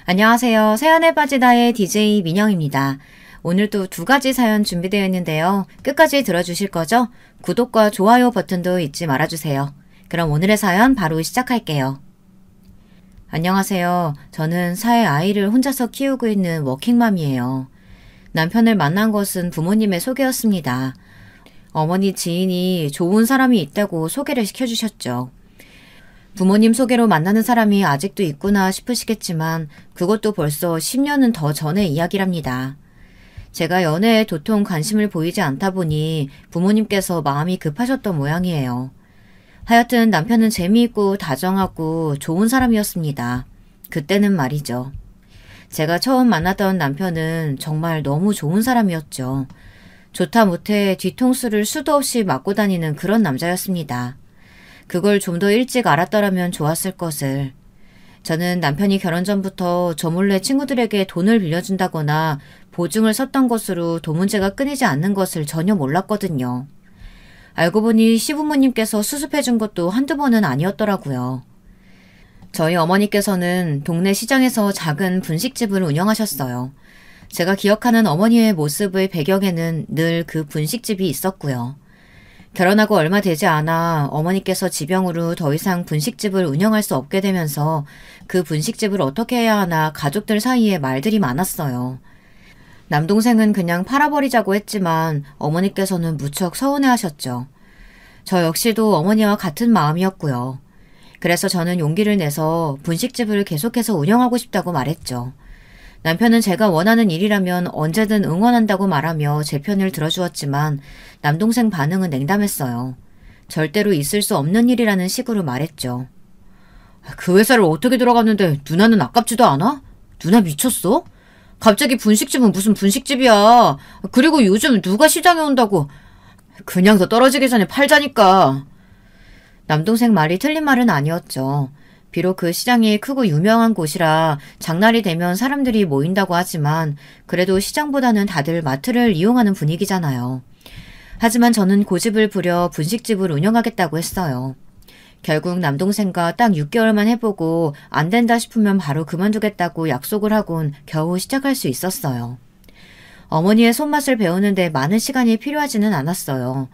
안녕하세요. 새하늘 빠지다의 DJ 민영입니다. 오늘도 두 가지 사연 준비되어 있는데요. 끝까지 들어주실 거죠? 구독과 좋아요 버튼도 잊지 말아주세요. 그럼 오늘의 사연 바로 시작할게요. 안녕하세요. 저는 사회 아이를 혼자서 키우고 있는 워킹맘이에요. 남편을 만난 것은 부모님의 소개였습니다. 어머니 지인이 좋은 사람이 있다고 소개를 시켜주셨죠. 부모님 소개로 만나는 사람이 아직도 있구나 싶으시겠지만 그것도 벌써 10년은 더 전의 이야기랍니다. 제가 연애에 도통 관심을 보이지 않다 보니 부모님께서 마음이 급하셨던 모양이에요. 하여튼 남편은 재미있고 다정하고 좋은 사람이었습니다. 그때는 말이죠. 제가 처음 만났던 남편은 정말 너무 좋은 사람이었죠. 좋다 못해 뒤통수를 수도 없이 맞고 다니는 그런 남자였습니다. 그걸 좀 더 일찍 알았더라면 좋았을 것을. 저는 남편이 결혼 전부터 저 몰래 친구들에게 돈을 빌려준다거나 보증을 섰던 것으로 돈 문제가 끊이지 않는 것을 전혀 몰랐거든요. 알고 보니 시부모님께서 수습해준 것도 한두 번은 아니었더라고요. 저희 어머니께서는 동네 시장에서 작은 분식집을 운영하셨어요. 제가 기억하는 어머니의 모습의 배경에는 늘 그 분식집이 있었고요. 결혼하고 얼마 되지 않아 어머니께서 지병으로 더 이상 분식집을 운영할 수 없게 되면서 그 분식집을 어떻게 해야 하나 가족들 사이에 말들이 많았어요. 남동생은 그냥 팔아버리자고 했지만 어머니께서는 무척 서운해하셨죠. 저 역시도 어머니와 같은 마음이었고요. 그래서 저는 용기를 내서 분식집을 계속해서 운영하고 싶다고 말했죠. 남편은 제가 원하는 일이라면 언제든 응원한다고 말하며 제 편을 들어주었지만 남동생 반응은 냉담했어요. 절대로 있을 수 없는 일이라는 식으로 말했죠. 그 회사를 어떻게 들어갔는데 누나는 아깝지도 않아? 누나 미쳤어? 갑자기 분식집은 무슨 분식집이야. 그리고 요즘 누가 시장에 온다고. 그냥 더 떨어지기 전에 팔자니까. 남동생 말이 틀린 말은 아니었죠. 비록 그 시장이 크고 유명한 곳이라 장날이 되면 사람들이 모인다고 하지만 그래도 시장보다는 다들 마트를 이용하는 분위기잖아요. 하지만 저는 고집을 부려 분식집을 운영하겠다고 했어요. 결국 남동생과 딱 6개월만 해보고 안 된다 싶으면 바로 그만두겠다고 약속을 하곤 겨우 시작할 수 있었어요. 어머니의 손맛을 배우는데 많은 시간이 필요하지는 않았어요.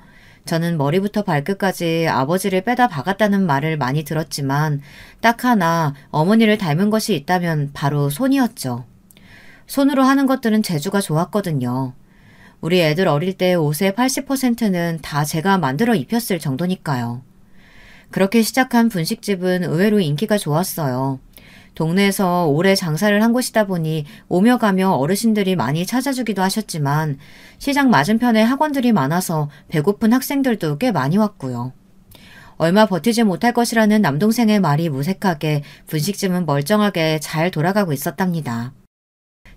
저는 머리부터 발끝까지 아버지를 빼다 박았다는 말을 많이 들었지만 딱 하나 어머니를 닮은 것이 있다면 바로 손이었죠. 손으로 하는 것들은 재주가 좋았거든요. 우리 애들 어릴 때 옷의 80%는 다 제가 만들어 입혔을 정도니까요. 그렇게 시작한 분식집은 의외로 인기가 좋았어요. 동네에서 오래 장사를 한 곳이다 보니 오며 가며 어르신들이 많이 찾아주기도 하셨지만 시장 맞은편에 학원들이 많아서 배고픈 학생들도 꽤 많이 왔고요. 얼마 버티지 못할 것이라는 남동생의 말이 무색하게 분식집은 멀쩡하게 잘 돌아가고 있었답니다.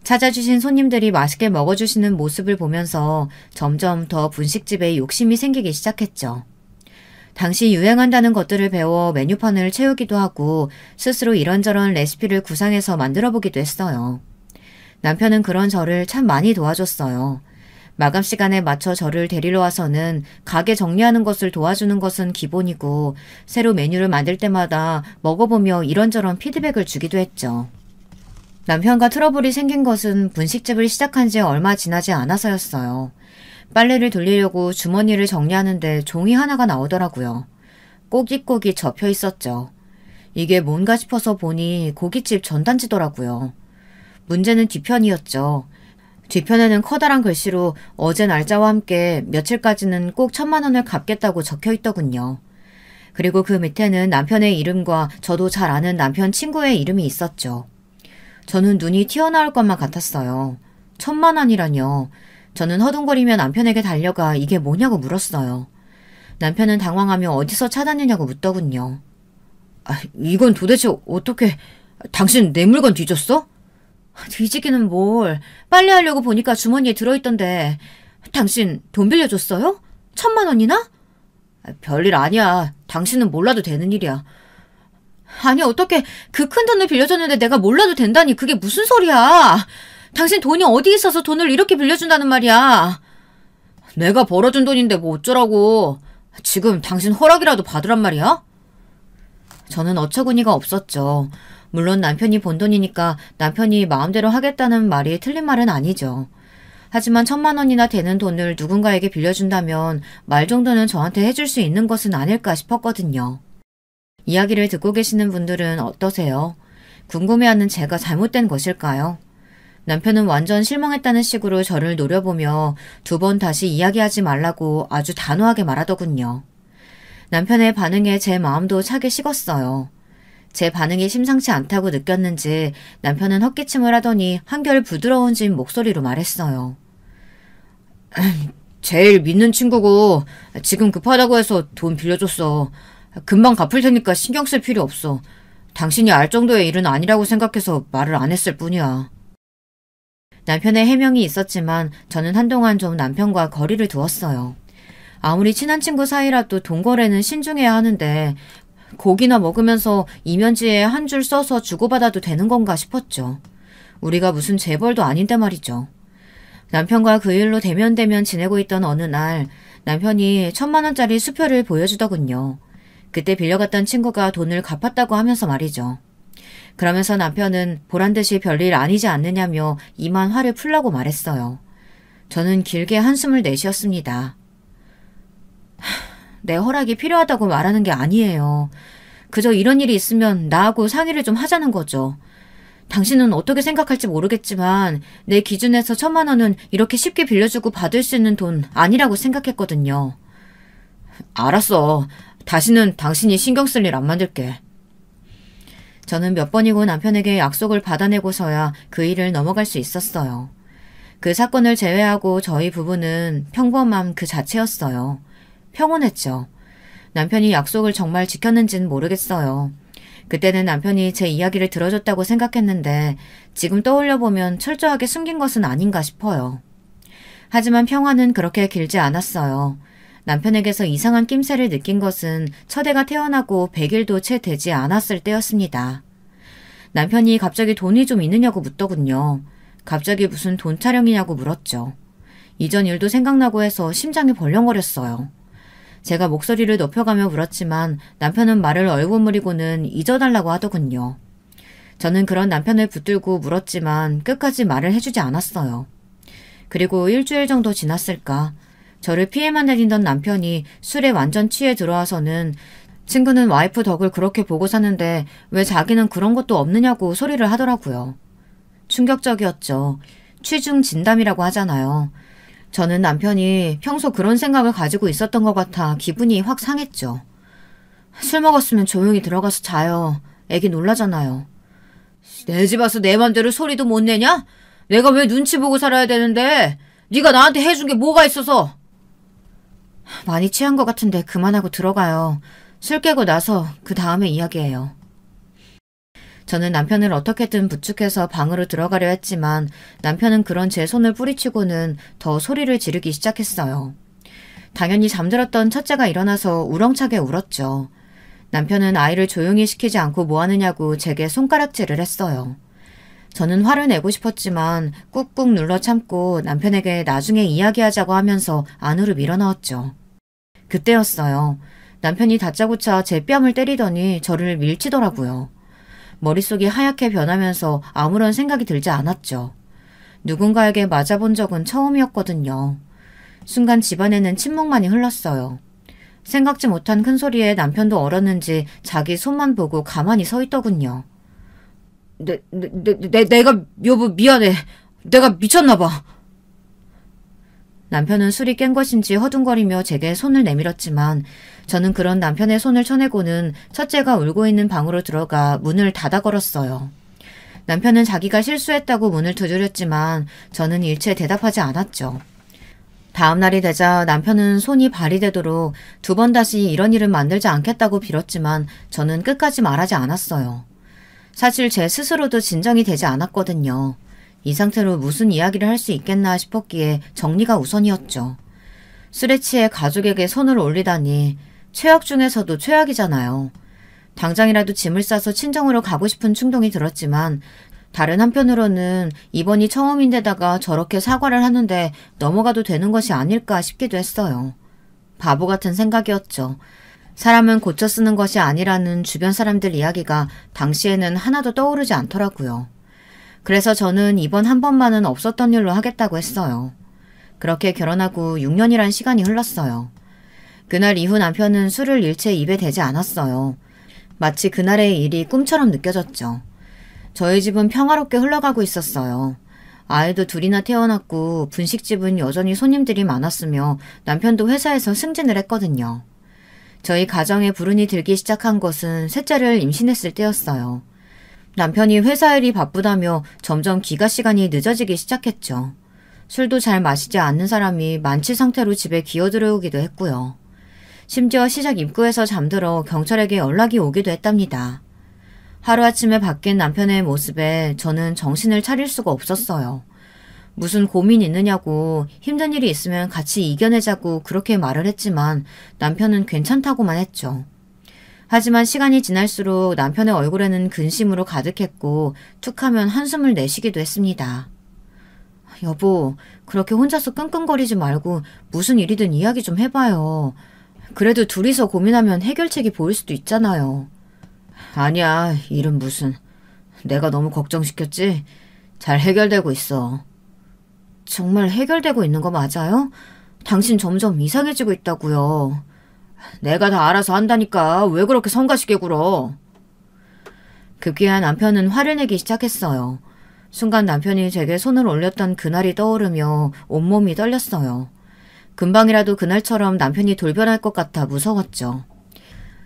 찾아주신 손님들이 맛있게 먹어주시는 모습을 보면서 점점 더 분식집에 욕심이 생기기 시작했죠. 당시 유행한다는 것들을 배워 메뉴판을 채우기도 하고 스스로 이런저런 레시피를 구상해서 만들어보기도 했어요. 남편은 그런 저를 참 많이 도와줬어요. 마감 시간에 맞춰 저를 데리러 와서는 가게 정리하는 것을 도와주는 것은 기본이고 새로 메뉴를 만들 때마다 먹어보며 이런저런 피드백을 주기도 했죠. 남편과 트러블이 생긴 것은 분식집을 시작한 지 얼마 지나지 않아서였어요. 빨래를 돌리려고 주머니를 정리하는데 종이 하나가 나오더라고요. 꼬깃꼬깃 접혀 있었죠. 이게 뭔가 싶어서 보니 고깃집 전단지더라고요. 문제는 뒤편이었죠. 뒤편에는 커다란 글씨로 어제 날짜와 함께 며칠까지는 꼭 1,000만 원을 갚겠다고 적혀 있더군요. 그리고 그 밑에는 남편의 이름과 저도 잘 아는 남편 친구의 이름이 있었죠. 저는 눈이 튀어나올 것만 같았어요. 1,000만 원이라뇨. 저는 허둥거리며 남편에게 달려가 이게 뭐냐고 물었어요. 남편은 당황하며 어디서 찾았느냐고 묻더군요. 이건 도대체 어떻게... 당신 내 물건 뒤졌어? 뒤지기는 뭘. 빨래하려고 보니까 주머니에 들어있던데. 당신 돈 빌려줬어요? 1,000만 원이나? 별일 아니야. 당신은 몰라도 되는 일이야. 아니 어떻게 그 큰 돈을 빌려줬는데 내가 몰라도 된다니 그게 무슨 소리야. 당신 돈이 어디 있어서 돈을 이렇게 빌려준다는 말이야. 내가 벌어준 돈인데 뭐 어쩌라고. 지금 당신 허락이라도 받으란 말이야? 저는 어처구니가 없었죠. 물론 남편이 번 돈이니까 남편이 마음대로 하겠다는 말이 틀린 말은 아니죠. 하지만 1,000만 원이나 되는 돈을 누군가에게 빌려준다면 말 정도는 저한테 해줄 수 있는 것은 아닐까 싶었거든요. 이야기를 듣고 계시는 분들은 어떠세요? 궁금해하는 제가 잘못된 것일까요? 남편은 완전 실망했다는 식으로 저를 노려보며 2번 다시 이야기하지 말라고 아주 단호하게 말하더군요. 남편의 반응에 제 마음도 차게 식었어요. 제 반응이 심상치 않다고 느꼈는지 남편은 헛기침을 하더니 한결 부드러운 진 목소리로 말했어요. 제일 믿는 친구고 지금 급하다고 해서 돈 빌려줬어. 금방 갚을 테니까 신경 쓸 필요 없어. 당신이 알 정도의 일은 아니라고 생각해서 말을 안 했을 뿐이야. 남편의 해명이 있었지만 저는 한동안 좀 남편과 거리를 두었어요. 아무리 친한 친구 사이라도 돈 거래는 신중해야 하는데 고기나 먹으면서 이면지에 한 줄 써서 주고받아도 되는 건가 싶었죠. 우리가 무슨 재벌도 아닌데 말이죠. 남편과 그 일로 대면대면 지내고 있던 어느 날 남편이 1,000만 원짜리 수표를 보여주더군요. 그때 빌려갔던 친구가 돈을 갚았다고 하면서 말이죠. 그러면서 남편은 보란듯이 별일 아니지 않느냐며 이만 화를 풀라고 말했어요. 저는 길게 한숨을 내쉬었습니다. 내 허락이 필요하다고 말하는 게 아니에요. 그저 이런 일이 있으면 나하고 상의를 좀 하자는 거죠. 당신은 어떻게 생각할지 모르겠지만 내 기준에서 1,000만 원은 이렇게 쉽게 빌려주고 받을 수 있는 돈 아니라고 생각했거든요. 알았어. 다시는 당신이 신경 쓸 일 안 만들게. 저는 몇 번이고 남편에게 약속을 받아내고서야 그 일을 넘어갈 수 있었어요. 그 사건을 제외하고 저희 부부는 평범함 그 자체였어요. 평온했죠. 남편이 약속을 정말 지켰는지는 모르겠어요. 그때는 남편이 제 이야기를 들어줬다고 생각했는데 지금 떠올려보면 철저하게 숨긴 것은 아닌가 싶어요. 하지만 평화는 그렇게 길지 않았어요. 남편에게서 이상한 낌새를 느낀 것은 첫 애가 태어나고 100일도 채 되지 않았을 때였습니다. 남편이 갑자기 돈이 좀 있느냐고 묻더군요. 갑자기 무슨 돈 타령이냐고 물었죠. 이전 일도 생각나고 해서 심장이 벌렁거렸어요. 제가 목소리를 높여가며 물었지만 남편은 말을 얼버무리고는 잊어달라고 하더군요. 저는 그런 남편을 붙들고 물었지만 끝까지 말을 해주지 않았어요. 그리고 일주일 정도 지났을까. 저를 피해만 다니던 남편이 술에 완전 취해 들어와서는 친구는 와이프 덕을 그렇게 보고 사는데 왜 자기는 그런 것도 없느냐고 소리를 하더라고요. 충격적이었죠. 취중 진담이라고 하잖아요. 저는 남편이 평소 그런 생각을 가지고 있었던 것 같아 기분이 확 상했죠. 술 먹었으면 조용히 들어가서 자요. 애기 놀라잖아요. 내 집 와서 내 맘대로 소리도 못 내냐? 내가 왜 눈치 보고 살아야 되는데? 네가 나한테 해준 게 뭐가 있어서? 많이 취한 것 같은데 그만하고 들어가요. 술 깨고 나서 그 다음에 이야기해요. 저는 남편을 어떻게든 부축해서 방으로 들어가려 했지만 남편은 그런 제 손을 뿌리치고는 더 소리를 지르기 시작했어요. 당연히 잠들었던 첫째가 일어나서 우렁차게 울었죠. 남편은 아이를 조용히 시키지 않고 뭐하느냐고 제게 손가락질을 했어요. 저는 화를 내고 싶었지만 꾹꾹 눌러 참고 남편에게 나중에 이야기하자고 하면서 안으로 밀어넣었죠. 그때였어요. 남편이 다짜고짜 제 뺨을 때리더니 저를 밀치더라고요. 머릿속이 하얗게 변하면서 아무런 생각이 들지 않았죠. 누군가에게 맞아본 적은 처음이었거든요. 순간 집안에는 침묵만이 흘렀어요. 생각지 못한 큰소리에 남편도 얼었는지 자기 손만 보고 가만히 서 있더군요. 내가 여보 미안해. 내가 미쳤나봐. 남편은 술이 깬 것인지 허둥거리며 제게 손을 내밀었지만 저는 그런 남편의 손을 쳐내고는 첫째가 울고 있는 방으로 들어가 문을 닫아 걸었어요. 남편은 자기가 실수했다고 문을 두드렸지만 저는 일체 대답하지 않았죠. 다음 날이 되자 남편은 손이 발이 되도록 2번 다시 이런 일은 만들지 않겠다고 빌었지만 저는 끝까지 말하지 않았어요. 사실 제 스스로도 진정이 되지 않았거든요. 이 상태로 무슨 이야기를 할 수 있겠나 싶었기에 정리가 우선이었죠. 술에 취해 가족에게 손을 올리다니 최악 중에서도 최악이잖아요. 당장이라도 짐을 싸서 친정으로 가고 싶은 충동이 들었지만 다른 한편으로는 이번이 처음인데다가 저렇게 사과를 하는데 넘어가도 되는 것이 아닐까 싶기도 했어요. 바보 같은 생각이었죠. 사람은 고쳐 쓰는 것이 아니라는 주변 사람들 이야기가 당시에는 하나도 떠오르지 않더라고요. 그래서 저는 이번 한 번만은 없었던 일로 하겠다고 했어요. 그렇게 결혼하고 6년이란 시간이 흘렀어요. 그날 이후 남편은 술을 일체 입에 대지 않았어요. 마치 그날의 일이 꿈처럼 느껴졌죠. 저희 집은 평화롭게 흘러가고 있었어요. 아이도 둘이나 태어났고 분식집은 여전히 손님들이 많았으며 남편도 회사에서 승진을 했거든요. 저희 가정에 불운이 들기 시작한 것은 셋째를 임신했을 때였어요. 남편이 회사 일이 바쁘다며 점점 귀가 시간이 늦어지기 시작했죠. 술도 잘 마시지 않는 사람이 만취 상태로 집에 기어들어오기도 했고요. 심지어 시작 입구에서 잠들어 경찰에게 연락이 오기도 했답니다. 하루아침에 바뀐 남편의 모습에 저는 정신을 차릴 수가 없었어요. 무슨 고민 있느냐고 힘든 일이 있으면 같이 이겨내자고 그렇게 말을 했지만 남편은 괜찮다고만 했죠. 하지만 시간이 지날수록 남편의 얼굴에는 근심으로 가득했고 툭하면 한숨을 내쉬기도 했습니다. 여보, 그렇게 혼자서 끙끙거리지 말고 무슨 일이든 이야기 좀 해봐요. 그래도 둘이서 고민하면 해결책이 보일 수도 있잖아요. 아니야, 일은 무슨. 내가 너무 걱정시켰지? 잘 해결되고 있어. 정말 해결되고 있는 거 맞아요? 당신 점점 이상해지고 있다고요. 내가 다 알아서 한다니까 왜 그렇게 성가시게 굴어. 급기야 남편은 화를 내기 시작했어요. 순간 남편이 제게 손을 올렸던 그날이 떠오르며 온몸이 떨렸어요. 금방이라도 그날처럼 남편이 돌변할 것 같아 무서웠죠.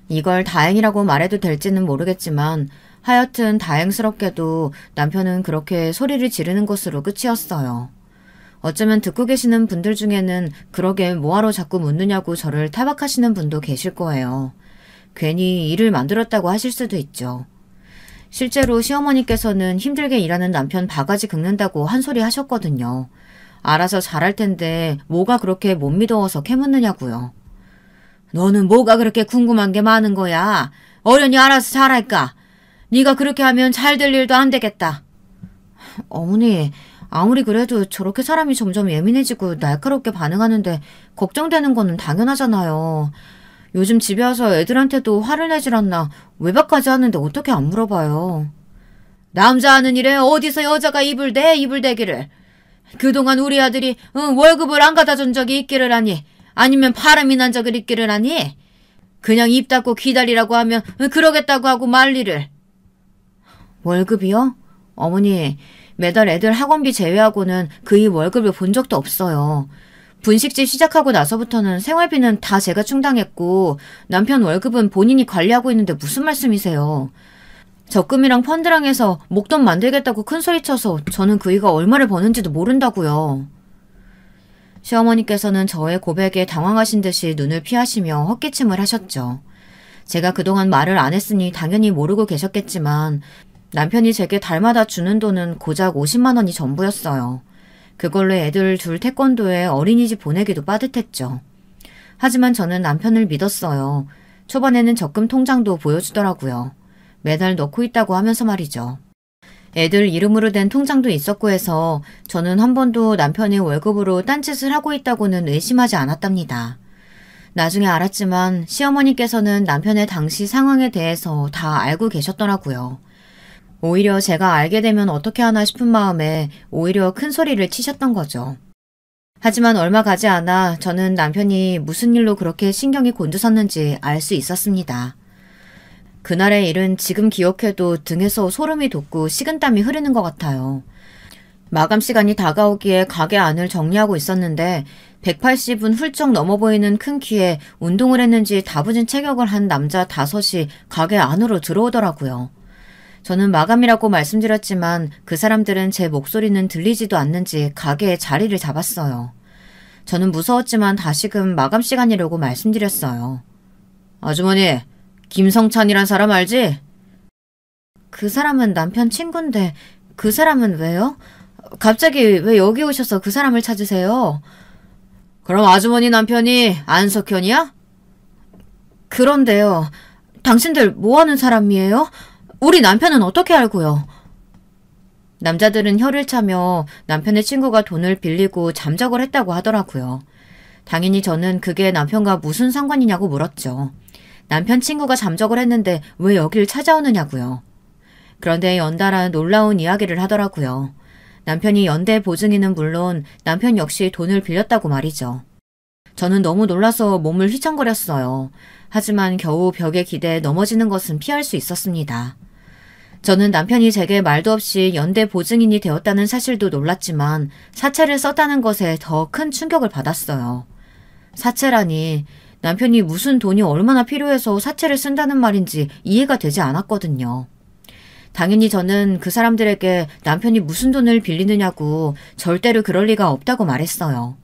이걸 다행이라고 말해도 될지는 모르겠지만 하여튼 다행스럽게도 남편은 그렇게 소리를 지르는 것으로 끝이었어요. 어쩌면 듣고 계시는 분들 중에는 그러게 뭐하러 자꾸 묻느냐고 저를 타박하시는 분도 계실 거예요. 괜히 일을 만들었다고 하실 수도 있죠. 실제로 시어머니께서는 힘들게 일하는 남편 바가지 긁는다고 한 소리 하셨거든요. 알아서 잘할 텐데 뭐가 그렇게 못 믿어서 캐묻느냐고요. 너는 뭐가 그렇게 궁금한 게 많은 거야? 어련히 알아서 잘할까? 네가 그렇게 하면 잘 될 일도 안 되겠다. 어머니, 아무리 그래도 저렇게 사람이 점점 예민해지고 날카롭게 반응하는데 걱정되는 거는 당연하잖아요. 요즘 집에 와서 애들한테도 화를 내질 않나 외박까지 하는데 어떻게 안 물어봐요. 남자 하는 일에 어디서 여자가 입을 대기를. 그동안 우리 아들이 월급을 안 갖다 준 적이 있기를 하니 아니면 바람이 난 적을 있기를 하니 그냥 입 닫고 기다리라고 하면 그러겠다고 하고 말리를. 월급이요? 어머니, 매달 애들 학원비 제외하고는 그이 월급을 본 적도 없어요. 분식집 시작하고 나서부터는 생활비는 다 제가 충당했고 남편 월급은 본인이 관리하고 있는데 무슨 말씀이세요. 적금이랑 펀드랑 해서 목돈 만들겠다고 큰소리쳐서 저는 그이가 얼마를 버는지도 모른다고요. 시어머니께서는 저의 고백에 당황하신 듯이 눈을 피하시며 헛기침을 하셨죠. 제가 그동안 말을 안 했으니 당연히 모르고 계셨겠지만 남편이 제게 달마다 주는 돈은 고작 50만 원이 전부였어요. 그걸로 애들 둘 태권도에 어린이집 보내기도 빠듯했죠. 하지만 저는 남편을 믿었어요. 초반에는 적금 통장도 보여주더라고요. 매달 넣고 있다고 하면서 말이죠. 애들 이름으로 된 통장도 있었고 해서 저는 한 번도 남편이 월급으로 딴짓을 하고 있다고는 의심하지 않았답니다. 나중에 알았지만 시어머니께서는 남편의 당시 상황에 대해서 다 알고 계셨더라고요. 오히려 제가 알게 되면 어떻게 하나 싶은 마음에 오히려 큰 소리를 치셨던 거죠. 하지만 얼마 가지 않아 저는 남편이 무슨 일로 그렇게 신경이 곤두섰는지 알 수 있었습니다. 그날의 일은 지금 기억해도 등에서 소름이 돋고 식은땀이 흐르는 것 같아요. 마감 시간이 다가오기에 가게 안을 정리하고 있었는데 180은 훌쩍 넘어 보이는 큰 키에 운동을 했는지 다부진 체격을 한 남자 5이 가게 안으로 들어오더라고요. 저는 마감이라고 말씀드렸지만 그 사람들은 제 목소리는 들리지도 않는지 가게에 자리를 잡았어요. 저는 무서웠지만 다시금 마감 시간이라고 말씀드렸어요. 아주머니, 김성찬이란 사람 알지? 그 사람은 남편 친구인데 그 사람은 왜요? 갑자기 왜 여기 오셔서 그 사람을 찾으세요? 그럼 아주머니 남편이 안석현이야? 그런데요. 당신들 뭐하는 사람이에요? 우리 남편은 어떻게 알고요? 남자들은 혀를 차며 남편의 친구가 돈을 빌리고 잠적을 했다고 하더라고요. 당연히 저는 그게 남편과 무슨 상관이냐고 물었죠. 남편 친구가 잠적을 했는데 왜 여길 찾아오느냐고요. 그런데 연달아 놀라운 이야기를 하더라고요. 남편이 연대 보증인은 물론 남편 역시 돈을 빌렸다고 말이죠. 저는 너무 놀라서 몸을 휘청거렸어요. 하지만 겨우 벽에 기대 넘어지는 것은 피할 수 있었습니다. 저는 남편이 제게 말도 없이 연대 보증인이 되었다는 사실도 놀랐지만 사채를 썼다는 것에 더 큰 충격을 받았어요. 사채라니 남편이 무슨 돈이 얼마나 필요해서 사채를 쓴다는 말인지 이해가 되지 않았거든요. 당연히 저는 그 사람들에게 남편이 무슨 돈을 빌리느냐고 절대로 그럴 리가 없다고 말했어요.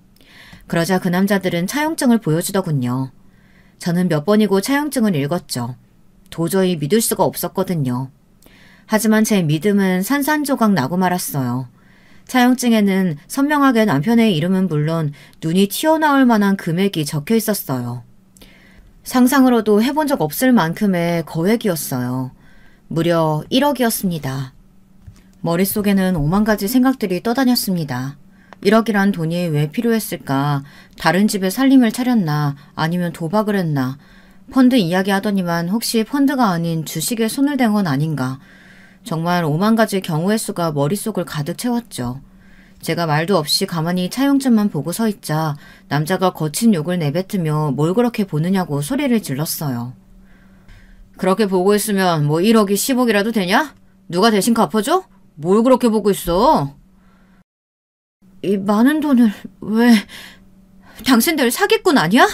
그러자 그 남자들은 차용증을 보여주더군요. 저는 몇 번이고 차용증을 읽었죠. 도저히 믿을 수가 없었거든요. 하지만 제 믿음은 산산조각 나고 말았어요. 차용증에는 선명하게 남편의 이름은 물론 눈이 튀어나올 만한 금액이 적혀 있었어요. 상상으로도 해본 적 없을 만큼의 거액이었어요. 무려 1억이었습니다. 머릿속에는 오만 가지 생각들이 떠다녔습니다. 1억이란 돈이 왜 필요했을까? 다른 집에 살림을 차렸나? 아니면 도박을 했나? 펀드 이야기하더니만 혹시 펀드가 아닌 주식에 손을 댄 건 아닌가? 정말 오만 가지 경우의 수가 머릿속을 가득 채웠죠. 제가 말도 없이 가만히 차용증만 보고 서 있자 남자가 거친 욕을 내뱉으며 뭘 그렇게 보느냐고 소리를 질렀어요. 그렇게 보고 있으면 뭐 1억이 10억이라도 되냐? 누가 대신 갚아줘? 뭘 그렇게 보고 있어? 이 많은 돈을 왜... 당신들 사기꾼 아니야?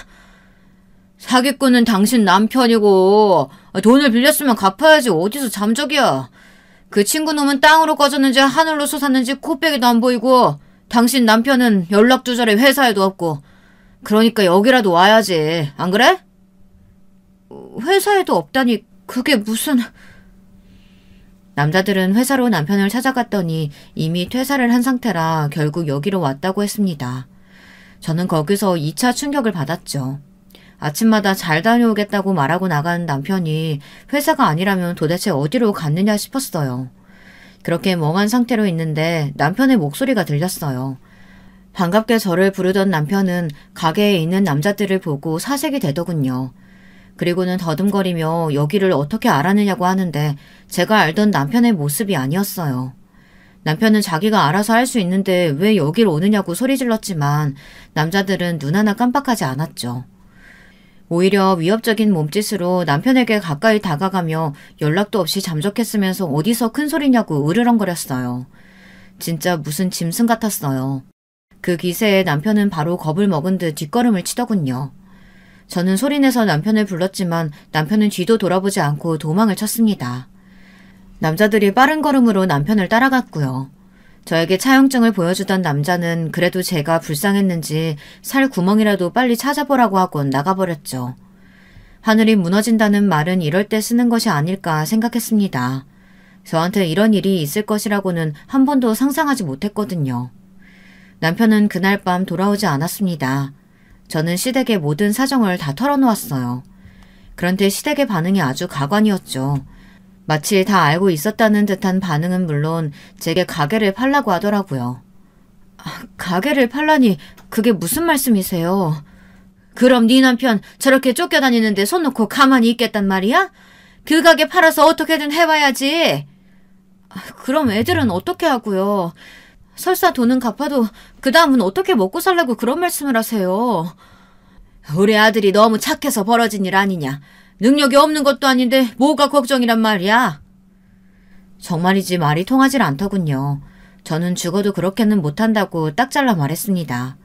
사기꾼은 당신 남편이고 돈을 빌렸으면 갚아야지 어디서 잠적이야. 그 친구놈은 땅으로 꺼졌는지 하늘로 솟았는지 코빼기도 안 보이고 당신 남편은 연락두절에 회사에도 없고 그러니까 여기라도 와야지. 안 그래? 회사에도 없다니 그게 무슨... 남자들은 회사로 남편을 찾아갔더니 이미 퇴사를 한 상태라 결국 여기로 왔다고 했습니다. 저는 거기서 2차 충격을 받았죠. 아침마다 잘 다녀오겠다고 말하고 나간 남편이 회사가 아니라면 도대체 어디로 갔느냐 싶었어요. 그렇게 멍한 상태로 있는데 남편의 목소리가 들렸어요. 반갑게 저를 부르던 남편은 가게에 있는 남자들을 보고 사색이 되더군요. 그리고는 더듬거리며 여기를 어떻게 알았느냐고 하는데 제가 알던 남편의 모습이 아니었어요. 남편은 자기가 알아서 할 수 있는데 왜 여길 오느냐고 소리 질렀지만 남자들은 눈 하나 깜빡하지 않았죠. 오히려 위협적인 몸짓으로 남편에게 가까이 다가가며 연락도 없이 잠적했으면서 어디서 큰 소리냐고 으르렁거렸어요. 진짜 무슨 짐승 같았어요. 그 기세에 남편은 바로 겁을 먹은 듯 뒷걸음을 치더군요. 저는 소리내서 남편을 불렀지만 남편은 뒤도 돌아보지 않고 도망을 쳤습니다. 남자들이 빠른 걸음으로 남편을 따라갔고요. 저에게 차용증을 보여주던 남자는 그래도 제가 불쌍했는지 살 구멍이라도 빨리 찾아보라고 하곤 나가버렸죠. 하늘이 무너진다는 말은 이럴 때 쓰는 것이 아닐까 생각했습니다. 저한테 이런 일이 있을 것이라고는 한 번도 상상하지 못했거든요. 남편은 그날 밤 돌아오지 않았습니다. 저는 시댁의 모든 사정을 다 털어놓았어요. 그런데 시댁의 반응이 아주 가관이었죠. 마치 다 알고 있었다는 듯한 반응은 물론 제게 가게를 팔라고 하더라고요. 가게를 팔라니 그게 무슨 말씀이세요? 그럼 네 남편 저렇게 쫓겨다니는데 손 놓고 가만히 있겠단 말이야? 그 가게 팔아서 어떻게든 해봐야지. 그럼 애들은 어떻게 하고요? 설사 돈은 갚아도 그 다음은 어떻게 먹고 살라고 그런 말씀을 하세요? 우리 아들이 너무 착해서 벌어진 일 아니냐. 능력이 없는 것도 아닌데 뭐가 걱정이란 말이야. 정말이지 말이 통하질 않더군요. 저는 죽어도 그렇게는 못한다고 딱 잘라 말했습니다.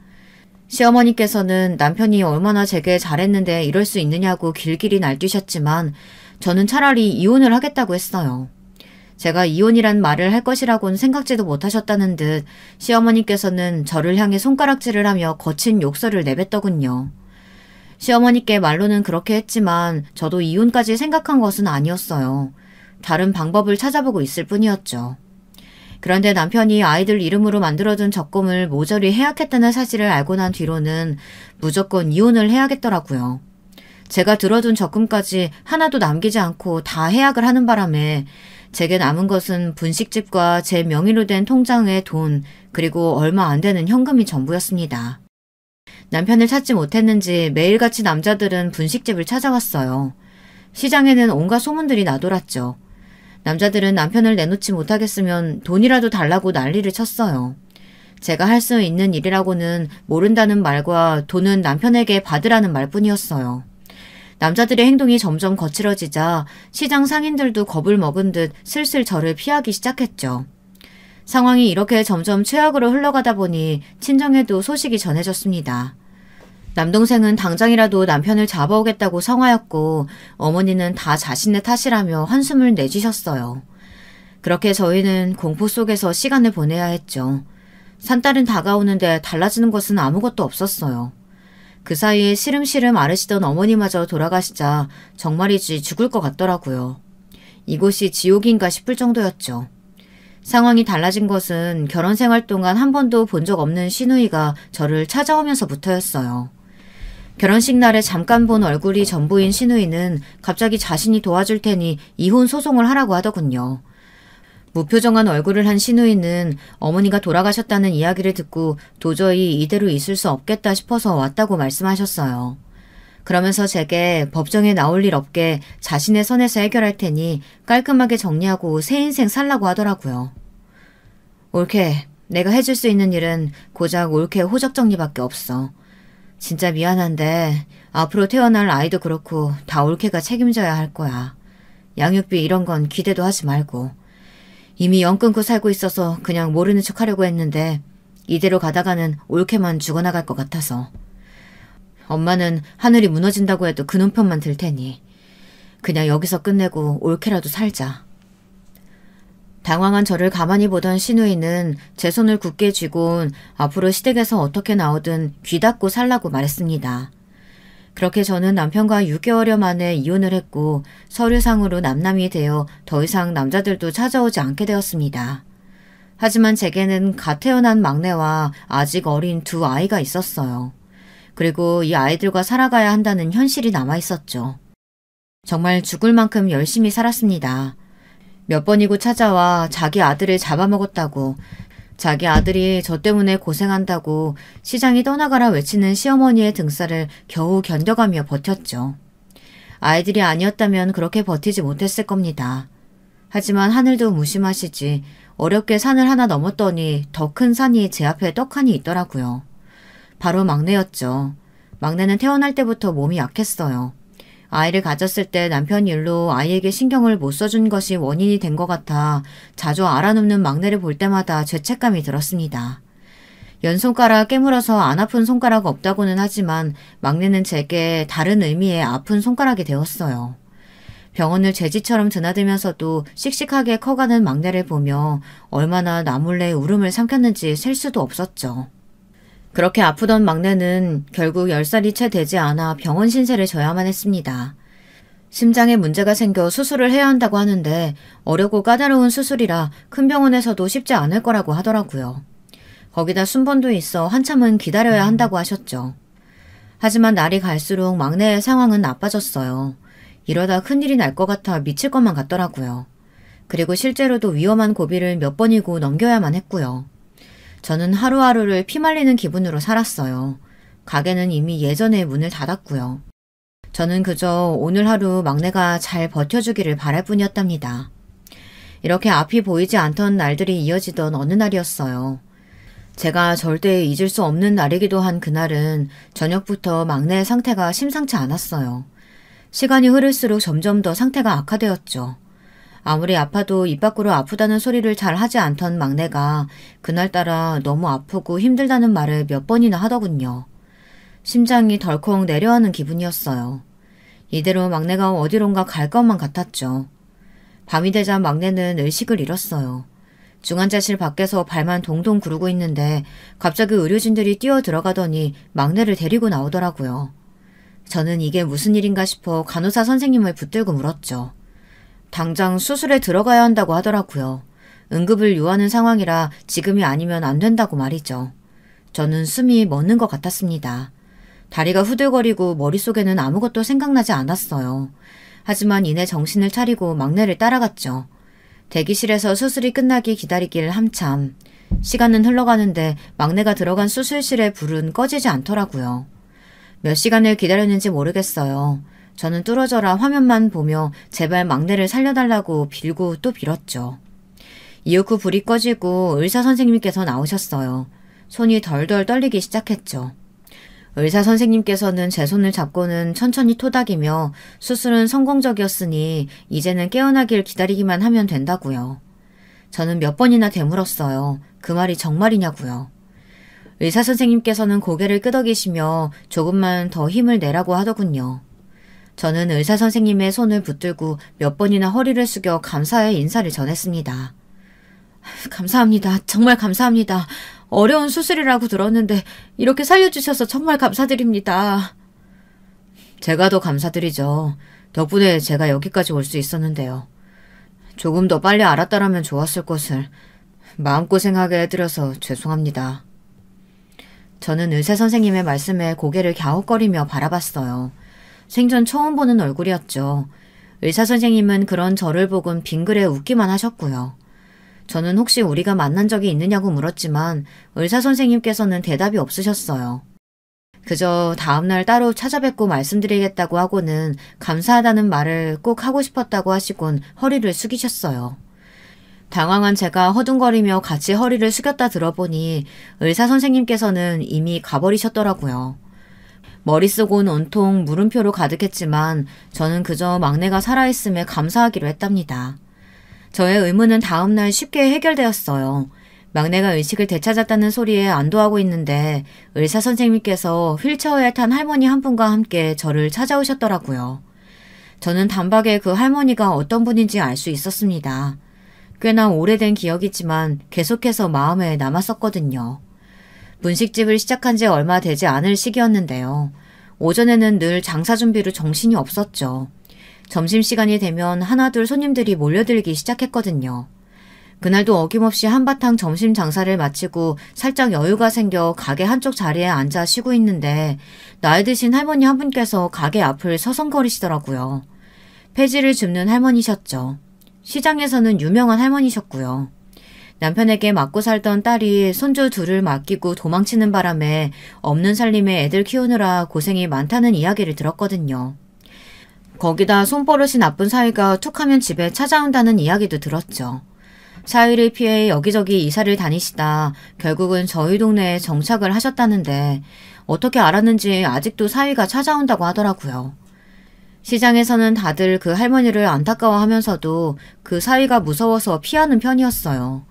시어머니께서는 남편이 얼마나 제게 잘했는데 이럴 수 있느냐고 길길이 날뛰셨지만 저는 차라리 이혼을 하겠다고 했어요. 제가 이혼이란 말을 할 것이라고는 생각지도 못하셨다는 듯 시어머니께서는 저를 향해 손가락질을 하며 거친 욕설을 내뱉더군요. 시어머니께 말로는 그렇게 했지만 저도 이혼까지 생각한 것은 아니었어요. 다른 방법을 찾아보고 있을 뿐이었죠. 그런데 남편이 아이들 이름으로 만들어둔 적금을 모조리 해약했다는 사실을 알고 난 뒤로는 무조건 이혼을 해야겠더라고요. 제가 들어둔 적금까지 하나도 남기지 않고 다 해약을 하는 바람에 제게 남은 것은 분식집과 제 명의로 된 통장의 돈 그리고 얼마 안 되는 현금이 전부였습니다. 남편을 찾지 못했는지 매일같이 남자들은 분식집을 찾아왔어요. 시장에는 온갖 소문들이 나돌았죠. 남자들은 남편을 내놓지 못하겠으면 돈이라도 달라고 난리를 쳤어요. 제가 할 수 있는 일이라고는 모른다는 말과 돈은 남편에게 받으라는 말뿐이었어요. 남자들의 행동이 점점 거칠어지자 시장 상인들도 겁을 먹은 듯 슬슬 저를 피하기 시작했죠. 상황이 이렇게 점점 최악으로 흘러가다 보니 친정에도 소식이 전해졌습니다. 남동생은 당장이라도 남편을 잡아오겠다고 성화였고 어머니는 다 자신의 탓이라며 한숨을 내쉬셨어요. 그렇게 저희는 공포 속에서 시간을 보내야 했죠. 산딸은 다가오는데 달라지는 것은 아무것도 없었어요. 그 사이에 시름시름 앓으시던 어머니마저 돌아가시자 정말이지 죽을 것 같더라고요. 이곳이 지옥인가 싶을 정도였죠. 상황이 달라진 것은 결혼 생활 동안 한 번도 본 적 없는 시누이가 저를 찾아오면서부터였어요. 결혼식 날에 잠깐 본 얼굴이 전부인 시누이는 갑자기 자신이 도와줄 테니 이혼 소송을 하라고 하더군요. 무표정한 얼굴을 한 시누이는 어머니가 돌아가셨다는 이야기를 듣고 도저히 이대로 있을 수 없겠다 싶어서 왔다고 말씀하셨어요. 그러면서 제게 법정에 나올 일 없게 자신의 선에서 해결할 테니 깔끔하게 정리하고 새 인생 살라고 하더라고요. 올케, 내가 해줄 수 있는 일은 고작 올케 호적 정리밖에 없어. 진짜 미안한데 앞으로 태어날 아이도 그렇고 다 올케가 책임져야 할 거야. 양육비 이런 건 기대도 하지 말고. 이미 영 끊고 살고 있어서 그냥 모르는 척 하려고 했는데 이대로 가다가는 올케만 죽어나갈 것 같아서. 엄마는 하늘이 무너진다고 해도 그놈 편만 들 테니 그냥 여기서 끝내고 올케라도 살자. 당황한 저를 가만히 보던 시누이는 제 손을 굳게 쥐곤 앞으로 시댁에서 어떻게 나오든 귀 닫고 살라고 말했습니다. 그렇게 저는 남편과 6개월여 만에 이혼을 했고 서류상으로 남남이 되어 더 이상 남자들도 찾아오지 않게 되었습니다. 하지만 제게는 갓 태어난 막내와 아직 어린 두 아이가 있었어요. 그리고 이 아이들과 살아가야 한다는 현실이 남아있었죠. 정말 죽을 만큼 열심히 살았습니다. 몇 번이고 찾아와 자기 아들을 잡아먹었다고, 자기 아들이 저 때문에 고생한다고 시장이 떠나가라 외치는 시어머니의 등살을 겨우 견뎌가며 버텼죠. 아이들이 아니었다면 그렇게 버티지 못했을 겁니다. 하지만 하늘도 무심하시지 어렵게 산을 하나 넘었더니 더 큰 산이 제 앞에 떡하니 있더라고요. 바로 막내였죠. 막내는 태어날 때부터 몸이 약했어요. 아이를 가졌을 때 남편 일로 아이에게 신경을 못 써준 것이 원인이 된 것 같아 자주 알아눕는 막내를 볼 때마다 죄책감이 들었습니다. 연손가락 깨물어서 안 아픈 손가락 없다고는 하지만 막내는 제게 다른 의미의 아픈 손가락이 되었어요. 병원을 죄지처럼 드나들면서도 씩씩하게 커가는 막내를 보며 얼마나 나 몰래 울음을 삼켰는지 셀 수도 없었죠. 그렇게 아프던 막내는 결국 10살이 채 되지 않아 병원 신세를 져야만 했습니다. 심장에 문제가 생겨 수술을 해야 한다고 하는데 어렵고 까다로운 수술이라 큰 병원에서도 쉽지 않을 거라고 하더라고요. 거기다 순번도 있어 한참은 기다려야 한다고 하셨죠. 하지만 날이 갈수록 막내의 상황은 나빠졌어요. 이러다 큰일이 날 것 같아 미칠 것만 같더라고요. 그리고 실제로도 위험한 고비를 몇 번이고 넘겨야만 했고요. 저는 하루하루를 피말리는 기분으로 살았어요. 가게는 이미 예전에 문을 닫았고요. 저는 그저 오늘 하루 막내가 잘 버텨주기를 바랄 뿐이었답니다. 이렇게 앞이 보이지 않던 날들이 이어지던 어느 날이었어요. 제가 절대 잊을 수 없는 날이기도 한 그날은 저녁부터 막내의 상태가 심상치 않았어요. 시간이 흐를수록 점점 더 상태가 악화되었죠. 아무리 아파도 입 밖으로 아프다는 소리를 잘 하지 않던 막내가 그날따라 너무 아프고 힘들다는 말을 몇 번이나 하더군요. 심장이 덜컥 내려앉는 기분이었어요. 이대로 막내가 어디론가 갈 것만 같았죠. 밤이 되자 막내는 의식을 잃었어요. 중환자실 밖에서 발만 동동 구르고 있는데 갑자기 의료진들이 뛰어 들어가더니 막내를 데리고 나오더라고요. 저는 이게 무슨 일인가 싶어 간호사 선생님을 붙들고 물었죠. 당장 수술에 들어가야 한다고 하더라고요. 응급을 요하는 상황이라 지금이 아니면 안 된다고 말이죠. 저는 숨이 멎는 것 같았습니다. 다리가 후들거리고 머릿속에는 아무것도 생각나지 않았어요. 하지만 이내 정신을 차리고 막내를 따라갔죠. 대기실에서 수술이 끝나기 기다리길 한참. 시간은 흘러가는데 막내가 들어간 수술실의 불은 꺼지지 않더라고요. 몇 시간을 기다렸는지 모르겠어요. 저는 뚫어져라 화면만 보며 제발 막내를 살려달라고 빌고 또 빌었죠. 이윽고 불이 꺼지고 의사 선생님께서 나오셨어요. 손이 덜덜 떨리기 시작했죠. 의사 선생님께서는 제 손을 잡고는 천천히 토닥이며 수술은 성공적이었으니 이제는 깨어나길 기다리기만 하면 된다고요. 저는 몇 번이나 되물었어요. 그 말이 정말이냐고요. 의사 선생님께서는 고개를 끄덕이시며 조금만 더 힘을 내라고 하더군요. 저는 의사 선생님의 손을 붙들고 몇 번이나 허리를 숙여 감사의 인사를 전했습니다. 감사합니다. 정말 감사합니다. 어려운 수술이라고 들었는데 이렇게 살려주셔서 정말 감사드립니다. 제가 더 감사드리죠. 덕분에 제가 여기까지 올 수 있었는데요. 조금 더 빨리 알았더라면 좋았을 것을 마음고생하게 해드려서 죄송합니다. 저는 의사 선생님의 말씀에 고개를 갸웃거리며 바라봤어요. 생전 처음 보는 얼굴이었죠. 의사 선생님은 그런 저를 보곤 빙그레 웃기만 하셨고요. 저는 혹시 우리가 만난 적이 있느냐고 물었지만 의사 선생님께서는 대답이 없으셨어요. 그저 다음날 따로 찾아뵙고 말씀드리겠다고 하고는 감사하다는 말을 꼭 하고 싶었다고 하시곤 허리를 숙이셨어요. 당황한 제가 허둥거리며 같이 허리를 숙였다 들어보니 의사 선생님께서는 이미 가버리셨더라고요. 머릿속은 온통 물음표로 가득했지만 저는 그저 막내가 살아있음에 감사하기로 했답니다. 저의 의문은 다음날 쉽게 해결되었어요. 막내가 의식을 되찾았다는 소리에 안도하고 있는데 의사 선생님께서 휠체어에 탄 할머니 한 분과 함께 저를 찾아오셨더라고요. 저는 단박에 그 할머니가 어떤 분인지 알 수 있었습니다. 꽤나 오래된 기억이지만 계속해서 마음에 남았었거든요. 분식집을 시작한 지 얼마 되지 않을 시기였는데요. 오전에는 늘 장사 준비로 정신이 없었죠. 점심시간이 되면 하나둘 손님들이 몰려들기 시작했거든요. 그날도 어김없이 한바탕 점심 장사를 마치고 살짝 여유가 생겨 가게 한쪽 자리에 앉아 쉬고 있는데 나이 드신 할머니 한 분께서 가게 앞을 서성거리시더라고요. 폐지를 줍는 할머니셨죠. 시장에서는 유명한 할머니셨고요. 남편에게 맞고 살던 딸이 손주 둘을 맡기고 도망치는 바람에 없는 살림에 애들 키우느라 고생이 많다는 이야기를 들었거든요. 거기다 손버릇이 나쁜 사위가 툭하면 집에 찾아온다는 이야기도 들었죠. 사위를 피해 여기저기 이사를 다니시다 결국은 저희 동네에 정착을 하셨다는데 어떻게 알았는지 아직도 사위가 찾아온다고 하더라고요. 시장에서는 다들 그 할머니를 안타까워하면서도 그 사위가 무서워서 피하는 편이었어요.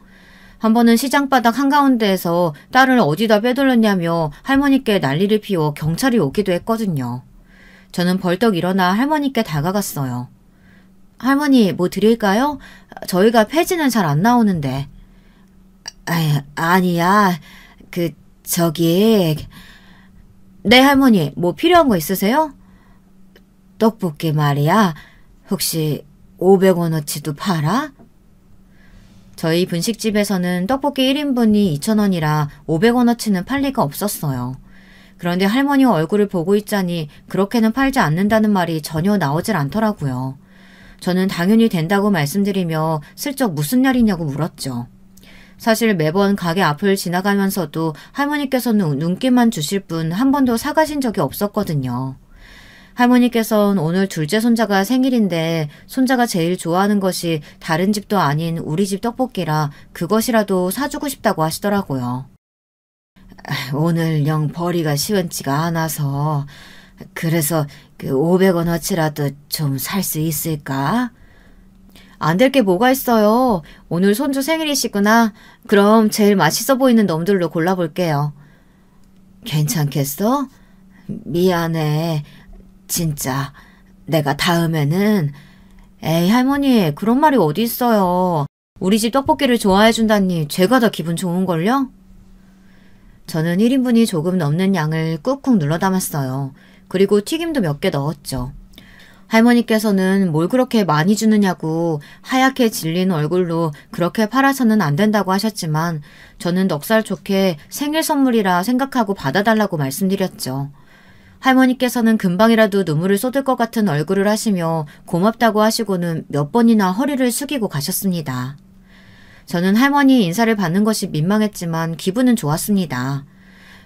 한 번은 시장 바닥 한가운데에서 딸을 어디다 빼돌렸냐며 할머니께 난리를 피워 경찰이 오기도 했거든요. 저는 벌떡 일어나 할머니께 다가갔어요. 할머니 뭐 드릴까요? 저희가 폐지는 잘 안 나오는데. 아니야. 저기... 네 할머니 뭐 필요한 거 있으세요? 떡볶이 말이야. 혹시 500원어치도 팔아? 저희 분식집에서는 떡볶이 1인분이 2,000원이라 500원어치는 팔 리가 없었어요. 그런데 할머니 얼굴을 보고 있자니 그렇게는 팔지 않는다는 말이 전혀 나오질 않더라고요. 저는 당연히 된다고 말씀드리며 슬쩍 무슨 날이냐고 물었죠. 사실 매번 가게 앞을 지나가면서도 할머니께서는 눈길만 주실 뿐 한 번도 사가신 적이 없었거든요. 할머니께서는 오늘 둘째 손자가 생일인데 손자가 제일 좋아하는 것이 다른 집도 아닌 우리 집 떡볶이라 그것이라도 사주고 싶다고 하시더라고요. 오늘 영 벌이가 시원치가 않아서 그래서 500원어치라도 좀 살 수 있을까? 안 될 게 뭐가 있어요. 오늘 손주 생일이시구나. 그럼 제일 맛있어 보이는 놈들로 골라볼게요. 괜찮겠어? 미안해. 진짜 내가 다음에는 에이 할머니 그런 말이 어디 있어요. 우리 집 떡볶이를 좋아해 준다니 제가 더 기분 좋은걸요? 저는 1인분이 조금 넘는 양을 꾹꾹 눌러 담았어요. 그리고 튀김도 몇 개 넣었죠. 할머니께서는 뭘 그렇게 많이 주느냐고 하얗게 질린 얼굴로 그렇게 팔아서는 안 된다고 하셨지만 저는 넉살 좋게 생일 선물이라 생각하고 받아달라고 말씀드렸죠. 할머니께서는 금방이라도 눈물을 쏟을 것 같은 얼굴을 하시며 고맙다고 하시고는 몇 번이나 허리를 숙이고 가셨습니다. 저는 할머니 인사를 받는 것이 민망했지만 기분은 좋았습니다.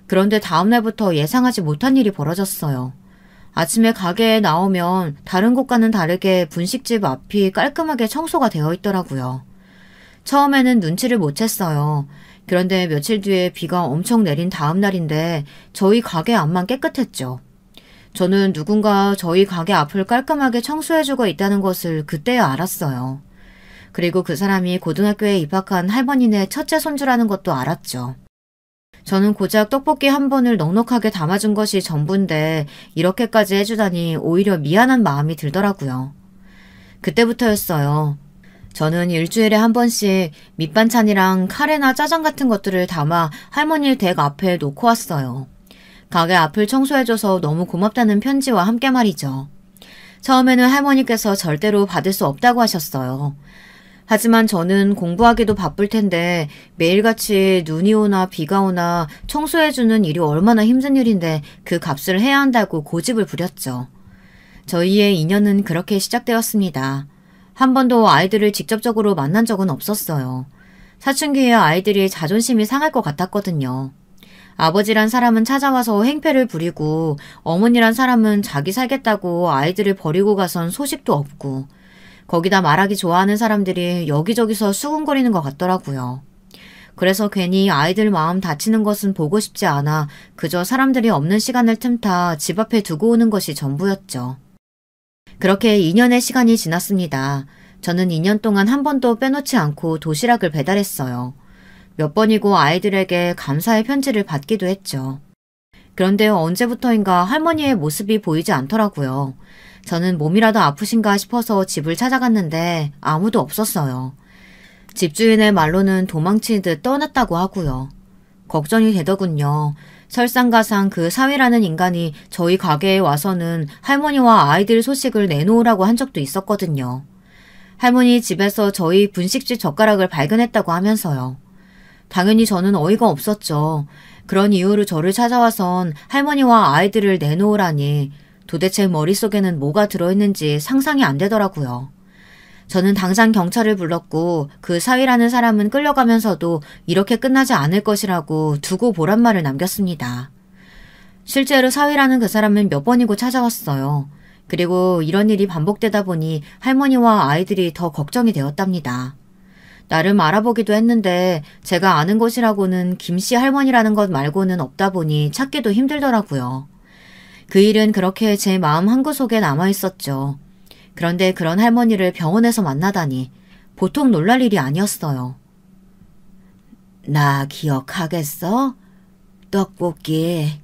그런데 다음 날부터 예상하지 못한 일이 벌어졌어요. 아침에 가게에 나오면 다른 곳과는 다르게 분식집 앞이 깔끔하게 청소가 되어 있더라고요. 처음에는 눈치를 못 챘어요. 그런데 며칠 뒤에 비가 엄청 내린 다음 날인데 저희 가게 앞만 깨끗했죠. 저는 누군가 저희 가게 앞을 깔끔하게 청소해주고 있다는 것을 그때야 알았어요. 그리고 그 사람이 고등학교에 입학한 할머니네 첫째 손주라는 것도 알았죠. 저는 고작 떡볶이 한 번을 넉넉하게 담아준 것이 전부인데 이렇게까지 해주다니 오히려 미안한 마음이 들더라고요. 그때부터였어요. 저는 일주일에 한 번씩 밑반찬이랑 카레나 짜장 같은 것들을 담아 할머니 댁 앞에 놓고 왔어요. 가게 앞을 청소해줘서 너무 고맙다는 편지와 함께 말이죠. 처음에는 할머니께서 절대로 받을 수 없다고 하셨어요. 하지만 저는 공부하기도 바쁠 텐데 매일같이 눈이 오나 비가 오나 청소해주는 일이 얼마나 힘든 일인데 그 값을 해야 한다고 고집을 부렸죠. 저희의 인연은 그렇게 시작되었습니다. 한 번도 아이들을 직접적으로 만난 적은 없었어요. 사춘기에 아이들이 자존심이 상할 것 같았거든요. 아버지란 사람은 찾아와서 행패를 부리고 어머니란 사람은 자기 살겠다고 아이들을 버리고 가선 소식도 없고 거기다 말하기 좋아하는 사람들이 여기저기서 수군거리는 것 같더라고요. 그래서 괜히 아이들 마음 다치는 것은 보고 싶지 않아 그저 사람들이 없는 시간을 틈타 집 앞에 두고 오는 것이 전부였죠. 그렇게 2년의 시간이 지났습니다. 저는 2년 동안 한 번도 빼놓지 않고 도시락을 배달했어요. 몇 번이고 아이들에게 감사의 편지를 받기도 했죠. 그런데 언제부터인가 할머니의 모습이 보이지 않더라고요. 저는 몸이라도 아프신가 싶어서 집을 찾아갔는데 아무도 없었어요. 집주인의 말로는 도망친 듯 떠났다고 하고요. 걱정이 되더군요. 설상가상 그 사위라는 인간이 저희 가게에 와서는 할머니와 아이들 소식을 내놓으라고 한 적도 있었거든요. 할머니 집에서 저희 분식집 젓가락을 발견했다고 하면서요. 당연히 저는 어이가 없었죠. 그런 이유로 저를 찾아와선 할머니와 아이들을 내놓으라니 도대체 머릿속에는 뭐가 들어있는지 상상이 안 되더라고요. 저는 당장 경찰을 불렀고 그 사위라는 사람은 끌려가면서도 이렇게 끝나지 않을 것이라고 두고 보란 말을 남겼습니다. 실제로 사위라는 그 사람은 몇 번이고 찾아왔어요. 그리고 이런 일이 반복되다 보니 할머니와 아이들이 더 걱정이 되었답니다. 나름 알아보기도 했는데 제가 아는 곳이라고는 김씨 할머니라는 것 말고는 없다 보니 찾기도 힘들더라고요. 그 일은 그렇게 제 마음 한구석에 남아있었죠. 그런데 그런 할머니를 병원에서 만나다니 보통 놀랄 일이 아니었어요. 나 기억하겠어? 떡볶이.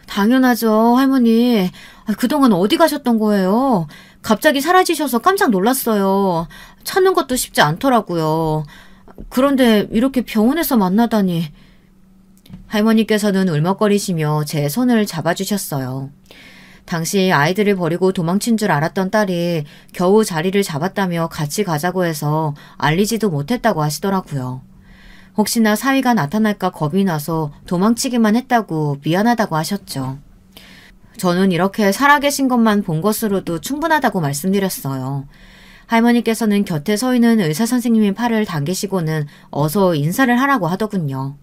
당연하죠, 할머니. 그동안 어디 가셨던 거예요? 갑자기 사라지셔서 깜짝 놀랐어요. 찾는 것도 쉽지 않더라고요. 그런데 이렇게 병원에서 만나다니. 할머니께서는 울먹거리시며 제 손을 잡아주셨어요. 당시 아이들을 버리고 도망친 줄 알았던 딸이 겨우 자리를 잡았다며 같이 가자고 해서 알리지도 못했다고 하시더라고요. 혹시나 사위가 나타날까 겁이 나서 도망치기만 했다고 미안하다고 하셨죠. 저는 이렇게 살아계신 것만 본 것으로도 충분하다고 말씀드렸어요. 할머니께서는 곁에 서 있는 의사선생님의 팔을 당기시고는 어서 인사를 하라고 하더군요.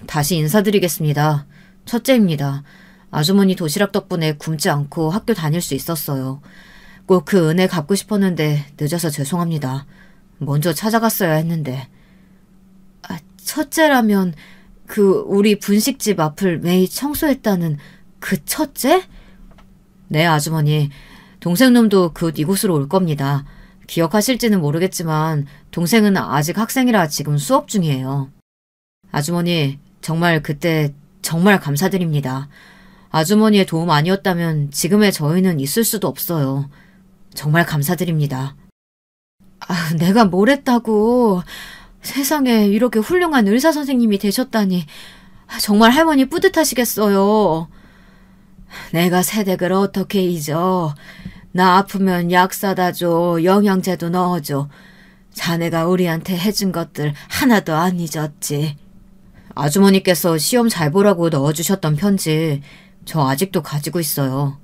다시 인사드리겠습니다. 첫째입니다. 아주머니 도시락 덕분에 굶지 않고 학교 다닐 수 있었어요. 꼭 그 은혜 갚고 싶었는데 늦어서 죄송합니다. 먼저 찾아갔어야 했는데. 첫째라면 우리 분식집 앞을 매일 청소했다는 그 첫째? 네, 아주머니. 동생놈도 곧 이곳으로 올 겁니다. 기억하실지는 모르겠지만 동생은 아직 학생이라 지금 수업 중이에요. 아주머니, 정말 그때 정말 감사드립니다. 아주머니의 도움 아니었다면 지금의 저희는 있을 수도 없어요. 정말 감사드립니다. 내가 뭘 했다고. 세상에 이렇게 훌륭한 의사 선생님이 되셨다니. 정말 할머니 뿌듯하시겠어요. 내가 새댁을 어떻게 잊어. 나 아프면 약 사다 줘. 영양제도 넣어줘. 자네가 우리한테 해준 것들 하나도 안 잊었지. 아주머니께서 시험 잘 보라고 넣어주셨던 편지 저 아직도 가지고 있어요.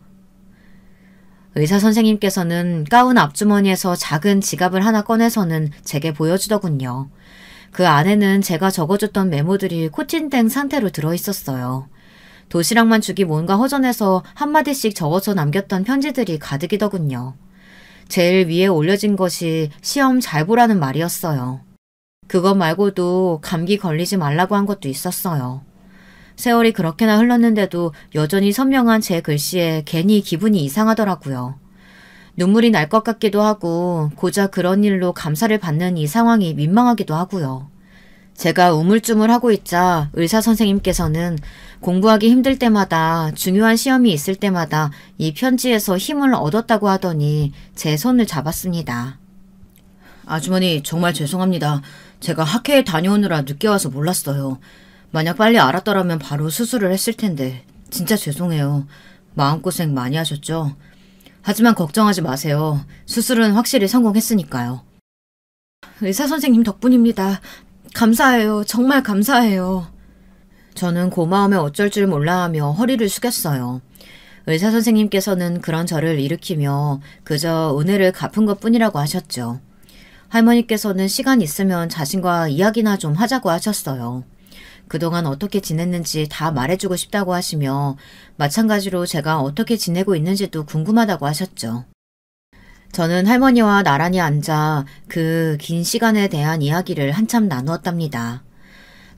의사 선생님께서는 가운 앞주머니에서 작은 지갑을 하나 꺼내서는 제게 보여주더군요. 그 안에는 제가 적어줬던 메모들이 코팅된 상태로 들어있었어요. 도시락만 주기 뭔가 허전해서 한마디씩 적어서 남겼던 편지들이 가득이더군요. 제일 위에 올려진 것이 시험 잘 보라는 말이었어요. 그것 말고도 감기 걸리지 말라고 한 것도 있었어요. 세월이 그렇게나 흘렀는데도 여전히 선명한 제 글씨에 괜히 기분이 이상하더라고요. 눈물이 날 것 같기도 하고 고작 그런 일로 감사를 받는 이 상황이 민망하기도 하고요. 제가 우물쭈물하고 있자 의사 선생님께서는 공부하기 힘들 때마다 중요한 시험이 있을 때마다 이 편지에서 힘을 얻었다고 하더니 제 손을 잡았습니다. 아주머니 정말 죄송합니다. 제가 학회에 다녀오느라 늦게 와서 몰랐어요. 만약 빨리 알았더라면 바로 수술을 했을 텐데 진짜 죄송해요. 마음고생 많이 하셨죠? 하지만 걱정하지 마세요. 수술은 확실히 성공했으니까요. 의사 선생님 덕분입니다. 감사해요. 정말 감사해요. 저는 고마움에 어쩔 줄 몰라 하며 허리를 숙였어요. 의사 선생님께서는 그런 저를 일으키며 그저 은혜를 갚은 것뿐이라고 하셨죠. 할머니께서는 시간 있으면 자신과 이야기나 좀 하자고 하셨어요. 그동안 어떻게 지냈는지 다 말해주고 싶다고 하시며 마찬가지로 제가 어떻게 지내고 있는지도 궁금하다고 하셨죠. 저는 할머니와 나란히 앉아 그 긴 시간에 대한 이야기를 한참 나누었답니다.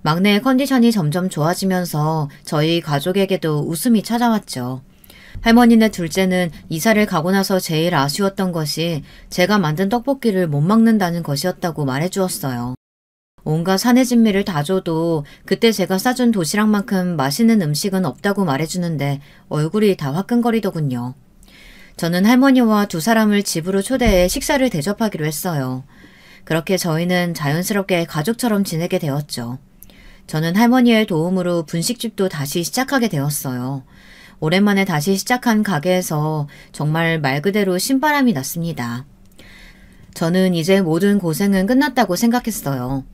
막내의 컨디션이 점점 좋아지면서 저희 가족에게도 웃음이 찾아왔죠. 할머니네 둘째는 이사를 가고 나서 제일 아쉬웠던 것이 제가 만든 떡볶이를 못 먹는다는 것이었다고 말해주었어요. 온갖 사내진미를 다 줘도 그때 제가 싸준 도시락만큼 맛있는 음식은 없다고 말해주는데 얼굴이 다 화끈거리더군요. 저는 할머니와 두 사람을 집으로 초대해 식사를 대접하기로 했어요. 그렇게 저희는 자연스럽게 가족처럼 지내게 되었죠. 저는 할머니의 도움으로 분식집도 다시 시작하게 되었어요. 오랜만에 다시 시작한 가게에서 정말 말 그대로 신바람이 났습니다. 저는 이제 모든 고생은 끝났다고 생각했어요.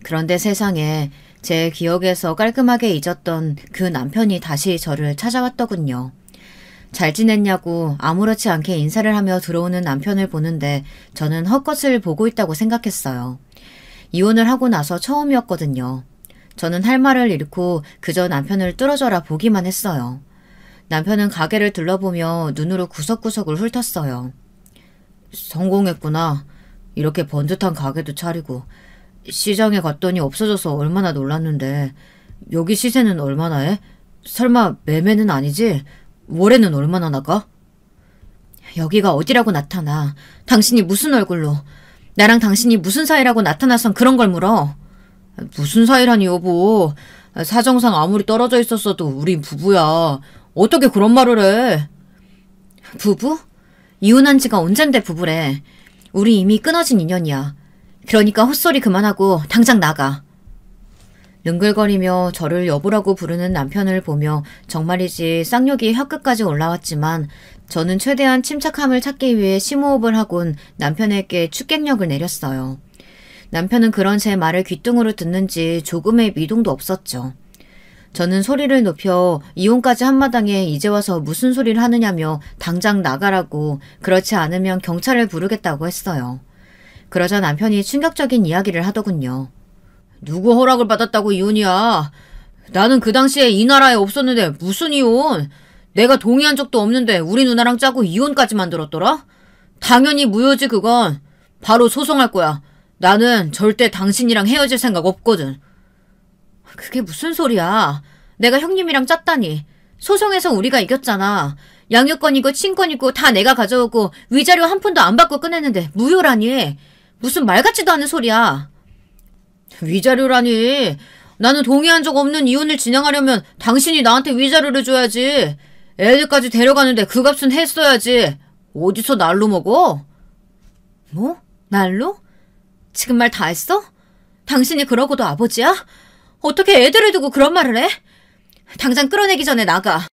그런데 세상에 제 기억에서 깔끔하게 잊었던 그 남편이 다시 저를 찾아왔더군요. 잘 지냈냐고 아무렇지 않게 인사를 하며 들어오는 남편을 보는데 저는 헛것을 보고 있다고 생각했어요. 이혼을 하고 나서 처음이었거든요. 저는 할 말을 잃고 그저 남편을 뚫어져라 보기만 했어요. 남편은 가게를 둘러보며 눈으로 구석구석을 훑었어요. 성공했구나. 이렇게 번듯한 가게도 차리고. 시장에 갔더니 없어져서 얼마나 놀랐는데 여기 시세는 얼마나 해? 설마 매매는 아니지? 월에는 얼마나 나가? 여기가 어디라고 나타나. 당신이 무슨 얼굴로. 나랑 당신이 무슨 사이라고 나타나선 그런 걸 물어. 무슨 사이라니 여보. 사정상 아무리 떨어져 있었어도 우린 부부야. 어떻게 그런 말을 해. 부부? 이혼한 지가 언젠데 부부래. 우리 이미 끊어진 인연이야. 그러니까 헛소리 그만하고 당장 나가. 능글거리며 저를 여보라고 부르는 남편을 보며 정말이지 쌍욕이 혀끝까지 올라왔지만 저는 최대한 침착함을 찾기 위해 심호흡을 하곤 남편에게 축객력을 내렸어요. 남편은 그런 제 말을 귀뚱으로 듣는지 조금의 미동도 없었죠. 저는 소리를 높여 이혼까지 한마당에 이제 와서 무슨 소리를 하느냐며 당장 나가라고, 그렇지 않으면 경찰을 부르겠다고 했어요. 그러자 남편이 충격적인 이야기를 하더군요. 누구 허락을 받았다고 이혼이야. 나는 그 당시에 이 나라에 없었는데 무슨 이혼. 내가 동의한 적도 없는데 우리 누나랑 짜고 이혼까지 만들었더라. 당연히 무효지 그건. 바로 소송할 거야. 나는 절대 당신이랑 헤어질 생각 없거든. 그게 무슨 소리야. 내가 형님이랑 짰다니. 소송에서 우리가 이겼잖아. 양육권이고 친권이고 다 내가 가져오고 위자료 한 푼도 안 받고 끝냈는데 무효라니. 무슨 말 같지도 않은 소리야. 위자료라니. 나는 동의한 적 없는 이혼을 진행하려면 당신이 나한테 위자료를 줘야지. 애들까지 데려가는데 그 값은 했어야지. 어디서 날로 먹어? 뭐? 날로? 지금 말 다 했어? 당신이 그러고도 아버지야? 어떻게 애들을 두고 그런 말을 해? 당장 끌어내기 전에 나가.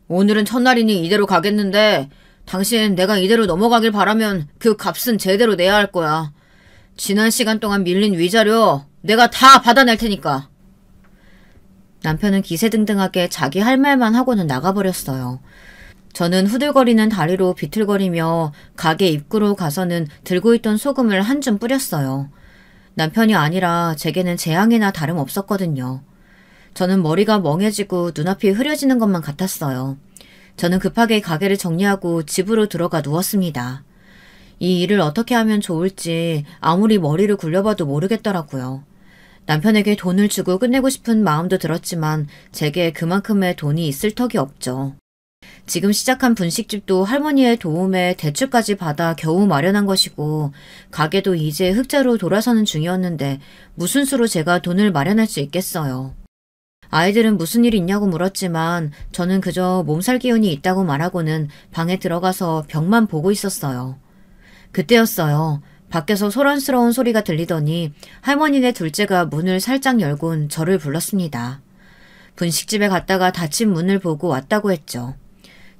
오늘은 첫날이니 이대로 가겠는데 당신 내가 이대로 넘어가길 바라면 그 값은 제대로 내야 할 거야. 지난 시간 동안 밀린 위자료 내가 다 받아낼 테니까. 남편은 기세등등하게 자기 할 말만 하고는 나가버렸어요. 저는 후들거리는 다리로 비틀거리며 가게 입구로 가서는 들고 있던 소금을 한 줌 뿌렸어요. 남편이 아니라 제게는 재앙이나 다름없었거든요. 저는 머리가 멍해지고 눈앞이 흐려지는 것만 같았어요. 저는 급하게 가게를 정리하고 집으로 들어가 누웠습니다. 이 일을 어떻게 하면 좋을지 아무리 머리를 굴려봐도 모르겠더라고요. 남편에게 돈을 주고 끝내고 싶은 마음도 들었지만 제게 그만큼의 돈이 있을 턱이 없죠. 지금 시작한 분식집도 할머니의 도움에 대출까지 받아 겨우 마련한 것이고 가게도 이제 흑자로 돌아서는 중이었는데 무슨 수로 제가 돈을 마련할 수 있겠어요. 아이들은 무슨 일 있냐고 물었지만 저는 그저 몸살 기운이 있다고 말하고는 방에 들어가서 벽만 보고 있었어요. 그때였어요. 밖에서 소란스러운 소리가 들리더니 할머니네 둘째가 문을 살짝 열곤 저를 불렀습니다. 분식집에 갔다가 닫힌 문을 보고 왔다고 했죠.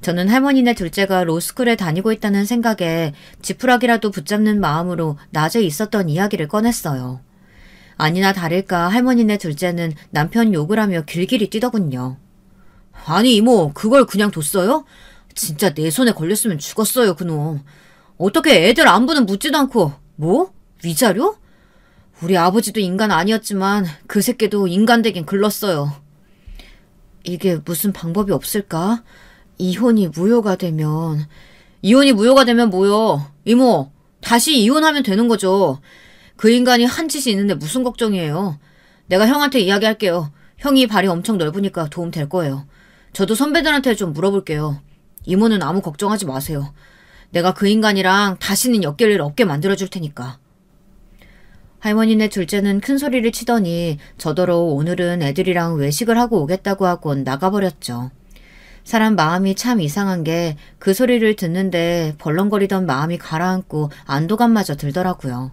저는 할머니네 둘째가 로스쿨에 다니고 있다는 생각에 지푸라기라도 붙잡는 마음으로 낮에 있었던 이야기를 꺼냈어요. 아니나 다를까 할머니네 둘째는 남편 욕을 하며 길길이 뛰더군요. 아니 이모, 그걸 그냥 뒀어요? 진짜 내 손에 걸렸으면 죽었어요, 그놈. 어떻게 애들 안부는 묻지도 않고. 뭐? 위자료? 우리 아버지도 인간 아니었지만 그 새끼도 인간 되긴 글렀어요. 이게 무슨 방법이 없을까? 이혼이 무효가 되면 뭐요? 이모, 다시 이혼하면 되는 거죠. 그 인간이 한 짓이 있는데 무슨 걱정이에요. 내가 형한테 이야기할게요. 형이 발이 엄청 넓으니까 도움 될 거예요. 저도 선배들한테 좀 물어볼게요. 이모는 아무 걱정하지 마세요. 내가 그 인간이랑 다시는 엮일 일 없게 만들어줄 테니까. 할머니네 둘째는 큰 소리를 치더니 저더러 오늘은 애들이랑 외식을 하고 오겠다고 하곤 나가버렸죠. 사람 마음이 참 이상한 게 그 소리를 듣는데 벌렁거리던 마음이 가라앉고 안도감마저 들더라고요.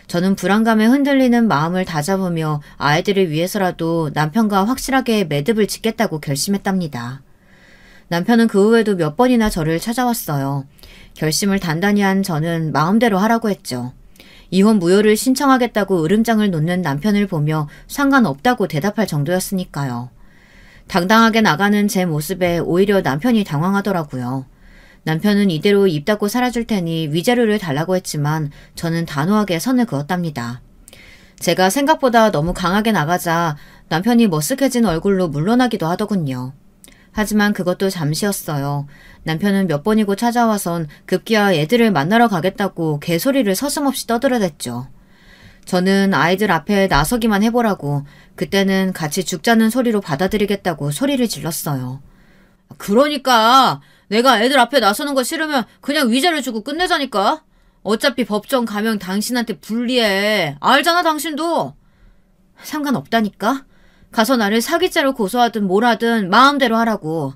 저는 불안감에 흔들리는 마음을 다잡으며 아이들을 위해서라도 남편과 확실하게 매듭을 짓겠다고 결심했답니다. 남편은 그 후에도 몇 번이나 저를 찾아왔어요. 결심을 단단히 한 저는 마음대로 하라고 했죠. 이혼 무효를 신청하겠다고 으름장을 놓는 남편을 보며 상관없다고 대답할 정도였으니까요. 당당하게 나가는 제 모습에 오히려 남편이 당황하더라고요. 남편은 이대로 입 닫고 살아줄 테니 위자료를 달라고 했지만 저는 단호하게 선을 그었답니다. 제가 생각보다 너무 강하게 나가자 남편이 머쓱해진 얼굴로 물러나기도 하더군요. 하지만 그것도 잠시였어요. 남편은 몇 번이고 찾아와선 급기야 애들을 만나러 가겠다고 개소리를 서슴없이 떠들어댔죠. 저는 아이들 앞에 나서기만 해보라고 그때는 같이 죽자는 소리로 받아들이겠다고 소리를 질렀어요. 그러니까 내가 애들 앞에 나서는 거 싫으면 그냥 위자료 주고 끝내자니까. 어차피 법정 가면 당신한테 불리해. 알잖아 당신도. 상관없다니까. 가서 나를 사기죄로 고소하든 뭘 하든 마음대로 하라고.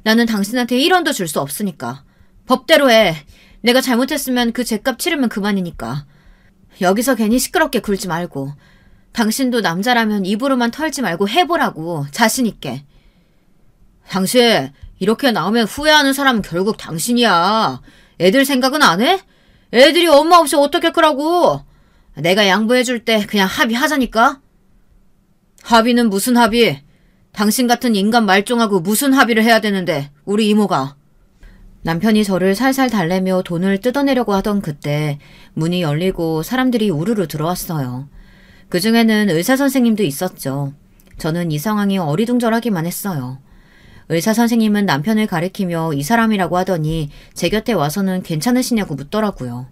나는 당신한테 1원도 줄 수 없으니까. 법대로 해. 내가 잘못했으면 그 죗값 치르면 그만이니까. 여기서 괜히 시끄럽게 굴지 말고. 당신도 남자라면 입으로만 털지 말고 해보라고. 자신 있게. 당신 이렇게 나오면 후회하는 사람은 결국 당신이야. 애들 생각은 안 해? 애들이 엄마 없이 어떻게 크라고. 내가 양보해줄 때 그냥 합의하자니까. 합의는 무슨 합의? 당신 같은 인간 말종하고 무슨 합의를 해야 되는데 우리 이모가. 남편이 저를 살살 달래며 돈을 뜯어내려고 하던 그때 문이 열리고 사람들이 우르르 들어왔어요. 그중에는 의사선생님도 있었죠. 저는 이 상황이 어리둥절하기만 했어요. 의사선생님은 남편을 가리키며 이 사람이라고 하더니 제 곁에 와서는 괜찮으시냐고 묻더라고요.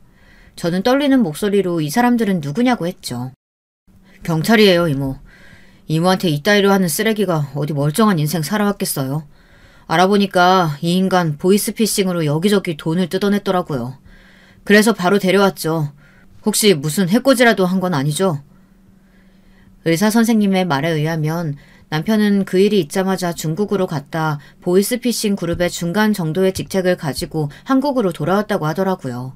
저는 떨리는 목소리로 이 사람들은 누구냐고 했죠. 경찰이에요, 이모. 이모한테 이따위로 하는 쓰레기가 어디 멀쩡한 인생 살아왔겠어요. 알아보니까 이 인간 보이스피싱으로 여기저기 돈을 뜯어냈더라고요. 그래서 바로 데려왔죠. 혹시 무슨 해코지라도 한 건 아니죠? 의사선생님의 말에 의하면 남편은 그 일이 있자마자 중국으로 갔다 보이스피싱 그룹의 중간 정도의 직책을 가지고 한국으로 돌아왔다고 하더라고요.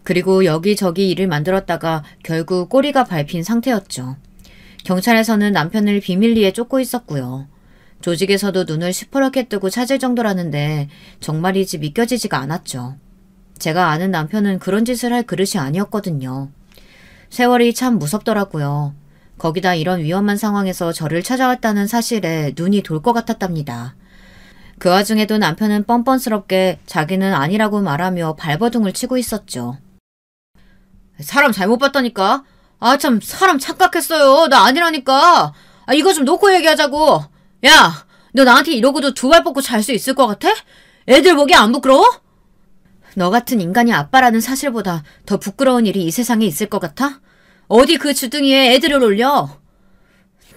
그리고 여기저기 일을 만들었다가 결국 꼬리가 밟힌 상태였죠. 경찰에서는 남편을 비밀리에 쫓고 있었고요. 조직에서도 눈을 시퍼렇게 뜨고 찾을 정도라는데 정말이지 믿겨지지가 않았죠. 제가 아는 남편은 그런 짓을 할 그릇이 아니었거든요. 세월이 참 무섭더라고요. 거기다 이런 위험한 상황에서 저를 찾아왔다는 사실에 눈이 돌 것 같았답니다. 그 와중에도 남편은 뻔뻔스럽게 자기는 아니라고 말하며 발버둥을 치고 있었죠. 사람 잘못 봤다니까? 아 참 사람 착각했어요. 나 아니라니까. 이거 좀 놓고 얘기하자고. 야, 너 나한테 이러고도 두 발 뻗고 잘 수 있을 것 같아? 애들 보기 안 부끄러워? 너 같은 인간이 아빠라는 사실보다 더 부끄러운 일이 이 세상에 있을 것 같아? 어디 그 주둥이에 애들을 올려?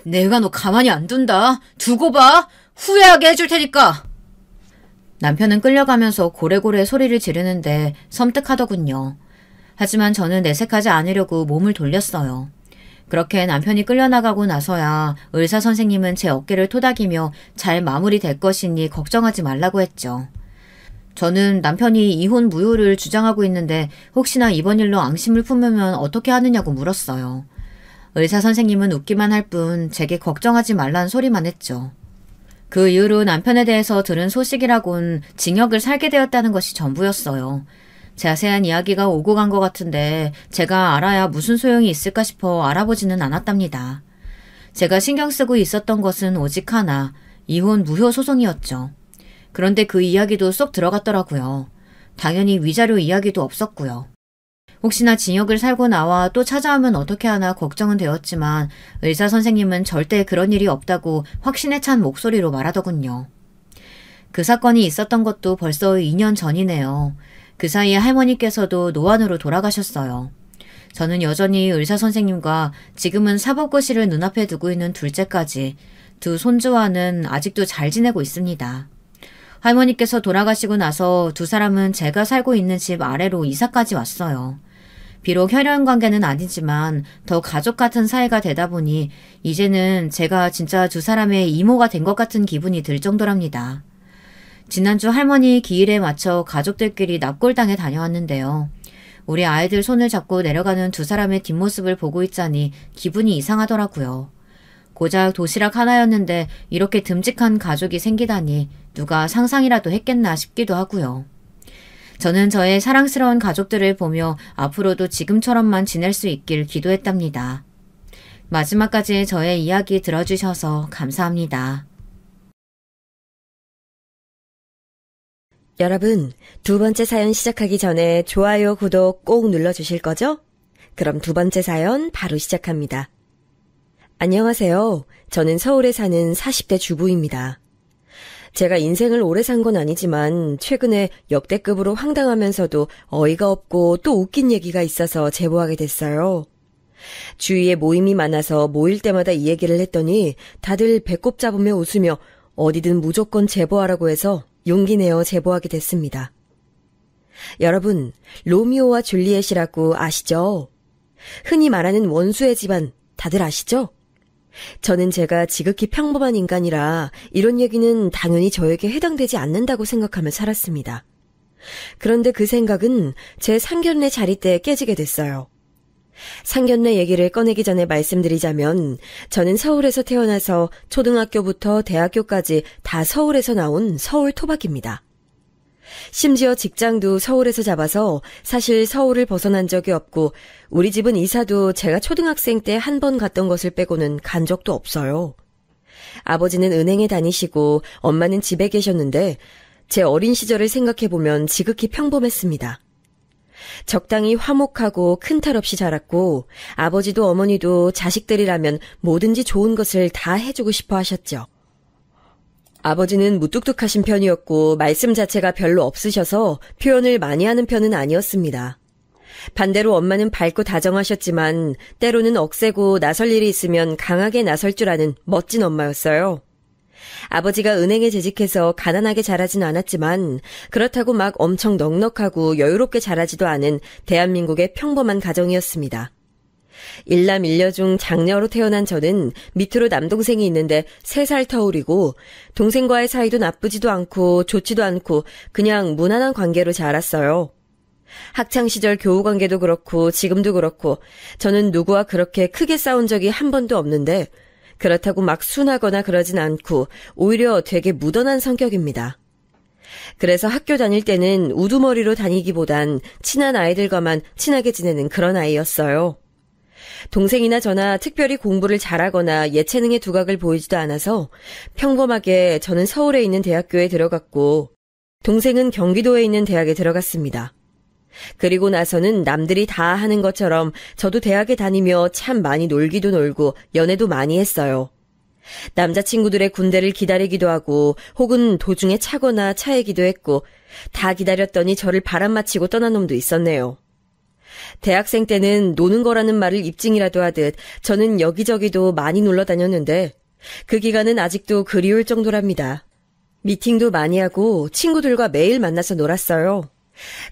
내가 너 가만히 안 둔다. 두고 봐. 후회하게 해줄 테니까. 남편은 끌려가면서 고래고래 소리를 지르는데 섬뜩하더군요. 하지만 저는 내색하지 않으려고 몸을 돌렸어요. 그렇게 남편이 끌려나가고 나서야 의사 선생님은 제 어깨를 토닥이며 잘 마무리될 것이니 걱정하지 말라고 했죠. 저는 남편이 이혼 무효를 주장하고 있는데 혹시나 이번 일로 앙심을 품으면 어떻게 하느냐고 물었어요. 의사 선생님은 웃기만 할 뿐 제게 걱정하지 말란 소리만 했죠. 그 이후로 남편에 대해서 들은 소식이라곤 징역을 살게 되었다는 것이 전부였어요. 자세한 이야기가 오고 간 것 같은데 제가 알아야 무슨 소용이 있을까 싶어 알아보지는 않았답니다. 제가 신경 쓰고 있었던 것은 오직 하나, 이혼 무효 소송이었죠. 그런데 그 이야기도 쏙 들어갔더라고요. 당연히 위자료 이야기도 없었고요. 혹시나 징역을 살고 나와 또 찾아오면 어떻게 하나 걱정은 되었지만 의사 선생님은 절대 그런 일이 없다고 확신에 찬 목소리로 말하더군요. 그 사건이 있었던 것도 벌써 2년 전이네요. 그 사이에 할머니께서도 노안으로 돌아가셨어요. 저는 여전히 의사 선생님과 지금은 사법고시를 눈앞에 두고 있는 둘째까지 두 손주와는 아직도 잘 지내고 있습니다. 할머니께서 돌아가시고 나서 두 사람은 제가 살고 있는 집 아래로 이사까지 왔어요. 비록 혈연 관계는 아니지만 더 가족 같은 사이가 되다 보니 이제는 제가 진짜 두 사람의 이모가 된 것 같은 기분이 들 정도랍니다. 지난주 할머니 기일에 맞춰 가족들끼리 납골당에 다녀왔는데요. 우리 아이들 손을 잡고 내려가는 두 사람의 뒷모습을 보고 있자니 기분이 이상하더라고요. 고작 도시락 하나였는데 이렇게 듬직한 가족이 생기다니 누가 상상이라도 했겠나 싶기도 하고요. 저는 저의 사랑스러운 가족들을 보며 앞으로도 지금처럼만 지낼 수 있길 기도했답니다. 마지막까지 저의 이야기 들어주셔서 감사합니다. 여러분, 두 번째 사연 시작하기 전에 좋아요, 구독 꼭 눌러주실 거죠? 그럼 두 번째 사연 바로 시작합니다. 안녕하세요. 저는 서울에 사는 40대 주부입니다. 제가 인생을 오래 산 건 아니지만 최근에 역대급으로 황당하면서도 어이가 없고 또 웃긴 얘기가 있어서 제보하게 됐어요. 주위에 모임이 많아서 모일 때마다 이 얘기를 했더니 다들 배꼽 잡으며 웃으며 어디든 무조건 제보하라고 해서 용기 내어 제보하게 됐습니다. 여러분, 로미오와 줄리엣이라고 아시죠? 흔히 말하는 원수의 집안 다들 아시죠? 저는 제가 지극히 평범한 인간이라 이런 얘기는 당연히 저에게 해당되지 않는다고 생각하며 살았습니다. 그런데 그 생각은 제 상견례 자리 때 깨지게 됐어요. 상견례 얘기를 꺼내기 전에 말씀드리자면 저는 서울에서 태어나서 초등학교부터 대학교까지 다 서울에서 나온 서울 토박입니다. 심지어 직장도 서울에서 잡아서 사실 서울을 벗어난 적이 없고 우리 집은 이사도 제가 초등학생 때 한 번 갔던 것을 빼고는 간 적도 없어요. 아버지는 은행에 다니시고 엄마는 집에 계셨는데 제 어린 시절을 생각해보면 지극히 평범했습니다. 적당히 화목하고 큰 탈 없이 자랐고 아버지도 어머니도 자식들이라면 뭐든지 좋은 것을 다 해주고 싶어 하셨죠. 아버지는 무뚝뚝하신 편이었고 말씀 자체가 별로 없으셔서 표현을 많이 하는 편은 아니었습니다. 반대로 엄마는 밝고 다정하셨지만 때로는 억세고 나설 일이 있으면 강하게 나설 줄 아는 멋진 엄마였어요. 아버지가 은행에 재직해서 가난하게 자라진 않았지만 그렇다고 막 엄청 넉넉하고 여유롭게 자라지도 않은 대한민국의 평범한 가정이었습니다. 일남 일녀 중 장녀로 태어난 저는 밑으로 남동생이 있는데 3살 터울이고 동생과의 사이도 나쁘지도 않고 좋지도 않고 그냥 무난한 관계로 자랐어요. 학창시절 교우관계도 그렇고 지금도 그렇고 저는 누구와 그렇게 크게 싸운 적이 한 번도 없는데 그렇다고 막 순하거나 그러진 않고 오히려 되게 무던한 성격입니다. 그래서 학교 다닐 때는 우두머리로 다니기보단 친한 아이들과만 친하게 지내는 그런 아이였어요. 동생이나 저나 특별히 공부를 잘하거나 예체능의 두각을 보이지도 않아서 평범하게 저는 서울에 있는 대학교에 들어갔고 동생은 경기도에 있는 대학에 들어갔습니다. 그리고 나서는 남들이 다 하는 것처럼 저도 대학에 다니며 참 많이 놀기도 놀고 연애도 많이 했어요. 남자친구들의 군대를 기다리기도 하고 혹은 도중에 차거나 차이기도 했고 다 기다렸더니 저를 바람맞히고 떠난 놈도 있었네요. 대학생 때는 노는 거라는 말을 입증이라도 하듯 저는 여기저기도 많이 놀러 다녔는데 그 기간은 아직도 그리울 정도랍니다. 미팅도 많이 하고 친구들과 매일 만나서 놀았어요.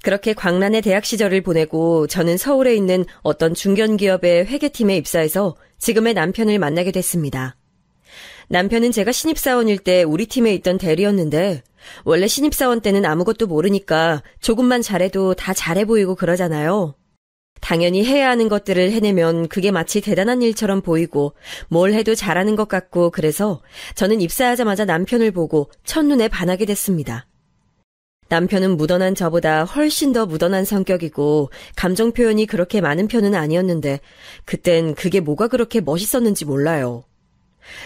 그렇게 광란의 대학 시절을 보내고 저는 서울에 있는 어떤 중견기업의 회계팀에 입사해서 지금의 남편을 만나게 됐습니다. 남편은 제가 신입사원일 때 우리 팀에 있던 대리였는데 원래 신입사원 때는 아무것도 모르니까 조금만 잘해도 다 잘해 보이고 그러잖아요. 당연히 해야 하는 것들을 해내면 그게 마치 대단한 일처럼 보이고 뭘 해도 잘하는 것 같고 그래서 저는 입사하자마자 남편을 보고 첫눈에 반하게 됐습니다. 남편은 묻어난 저보다 훨씬 더 묻어난 성격이고 감정 표현이 그렇게 많은 편은 아니었는데 그땐 그게 뭐가 그렇게 멋있었는지 몰라요.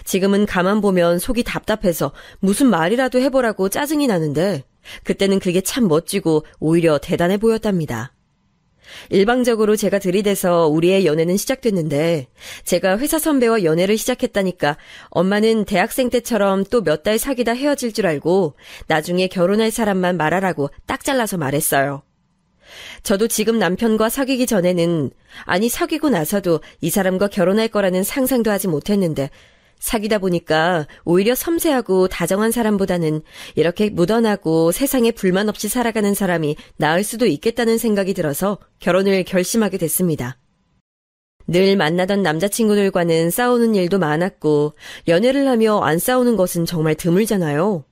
지금은 가만 보면 속이 답답해서 무슨 말이라도 해보라고 짜증이 나는데 그때는 그게 참 멋지고 오히려 대단해 보였답니다. 일방적으로 제가 들이대서 우리의 연애는 시작됐는데 제가 회사 선배와 연애를 시작했다니까 엄마는 대학생 때처럼 또 몇 달 사귀다 헤어질 줄 알고 나중에 결혼할 사람만 말하라고 딱 잘라서 말했어요. 저도 지금 남편과 사귀기 전에는 아니 사귀고 나서도 이 사람과 결혼할 거라는 상상도 하지 못했는데 사귀다 보니까 오히려 섬세하고 다정한 사람보다는 이렇게 무던하고 세상에 불만 없이 살아가는 사람이 나을 수도 있겠다는 생각이 들어서 결혼을 결심하게 됐습니다. 늘 만나던 남자친구들과는 싸우는 일도 많았고 연애를 하며 안 싸우는 것은 정말 드물잖아요.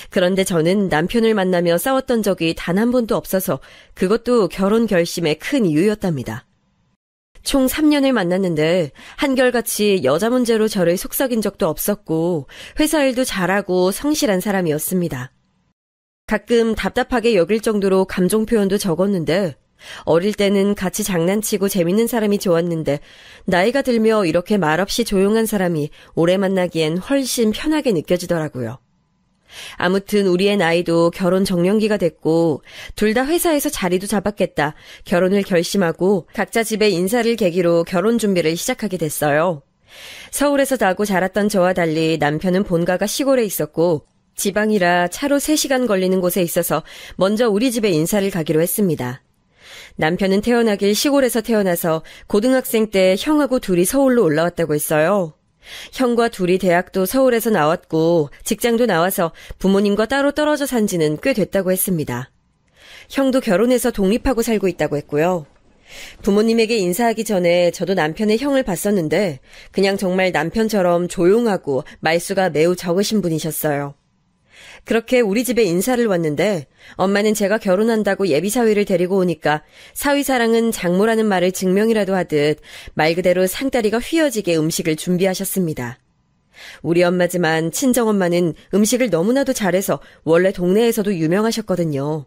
그런데 저는 남편을 만나며 싸웠던 적이 단 한 번도 없어서 그것도 결혼 결심의 큰 이유였답니다. 총 3년을 만났는데 한결같이 여자 문제로 저를 속삭인 적도 없었고 회사 일도 잘하고 성실한 사람이었습니다. 가끔 답답하게 여길 정도로 감정 표현도 적었는데 어릴 때는 같이 장난치고 재밌는 사람이 좋았는데 나이가 들며 이렇게 말없이 조용한 사람이 오래 만나기엔 훨씬 편하게 느껴지더라고요. 아무튼 우리의 나이도 결혼 정년기가 됐고 둘 다 회사에서 자리도 잡았겠다 결혼을 결심하고 각자 집에 인사를 계기로 결혼 준비를 시작하게 됐어요. 서울에서 나고 자랐던 저와 달리 남편은 본가가 시골에 있었고 지방이라 차로 3시간 걸리는 곳에 있어서 먼저 우리 집에 인사를 가기로 했습니다. 남편은 태어나길 시골에서 태어나서 고등학생 때 형하고 둘이 서울로 올라왔다고 했어요. 형과 둘이 대학도 서울에서 나왔고 직장도 나와서 부모님과 따로 떨어져 산 지는 꽤 됐다고 했습니다. 형도 결혼해서 독립하고 살고 있다고 했고요. 부모님에게 인사하기 전에 저도 남편의 형을 봤었는데 그냥 정말 남편처럼 조용하고 말수가 매우 적으신 분이셨어요. 그렇게 우리 집에 인사를 왔는데 엄마는 제가 결혼한다고 예비사위를 데리고 오니까 사위사랑은 장모라는 말을 증명이라도 하듯 말 그대로 상다리가 휘어지게 음식을 준비하셨습니다. 우리 엄마지만 친정엄마는 음식을 너무나도 잘해서 원래 동네에서도 유명하셨거든요.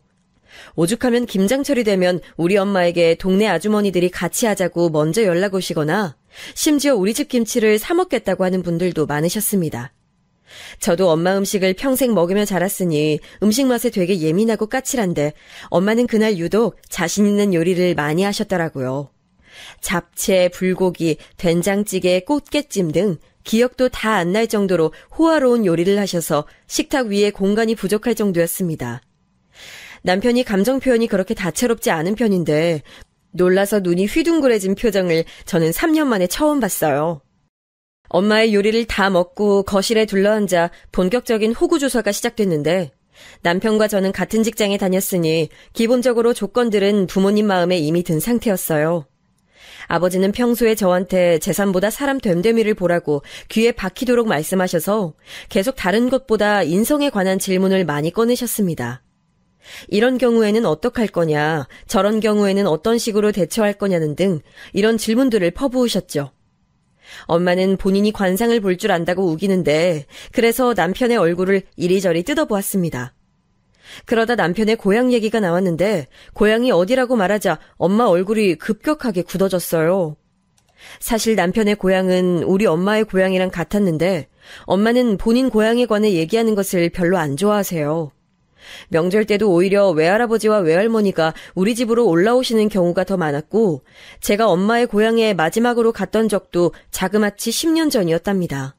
오죽하면 김장철이 되면 우리 엄마에게 동네 아주머니들이 같이 하자고 먼저 연락 오시거나 심지어 우리 집 김치를 사 먹겠다고 하는 분들도 많으셨습니다. 저도 엄마 음식을 평생 먹으며 자랐으니 음식 맛에 되게 예민하고 까칠한데 엄마는 그날 유독 자신 있는 요리를 많이 하셨더라고요. 잡채, 불고기, 된장찌개, 꽃게찜 등 기억도 다 안 날 정도로 호화로운 요리를 하셔서 식탁 위에 공간이 부족할 정도였습니다. 남편이 감정 표현이 그렇게 다채롭지 않은 편인데 놀라서 눈이 휘둥그레진 표정을 저는 3년 만에 처음 봤어요. 엄마의 요리를 다 먹고 거실에 둘러앉아 본격적인 호구조사가 시작됐는데 남편과 저는 같은 직장에 다녔으니 기본적으로 조건들은 부모님 마음에 이미 든 상태였어요. 아버지는 평소에 저한테 재산보다 사람 됨됨이를 보라고 귀에 박히도록 말씀하셔서 계속 다른 것보다 인성에 관한 질문을 많이 꺼내셨습니다. 이런 경우에는 어떡할 거냐, 저런 경우에는 어떤 식으로 대처할 거냐는 등 이런 질문들을 퍼부으셨죠. 엄마는 본인이 관상을 볼 줄 안다고 우기는데 그래서 남편의 얼굴을 이리저리 뜯어보았습니다. 그러다 남편의 고향 얘기가 나왔는데 고향이 어디라고 말하자 엄마 얼굴이 급격하게 굳어졌어요. 사실 남편의 고향은 우리 엄마의 고향이랑 같았는데 엄마는 본인 고향에 관해 얘기하는 것을 별로 안 좋아하세요. 명절 때도 오히려 외할아버지와 외할머니가 우리 집으로 올라오시는 경우가 더 많았고 제가 엄마의 고향에 마지막으로 갔던 적도 자그마치 10년 전이었답니다.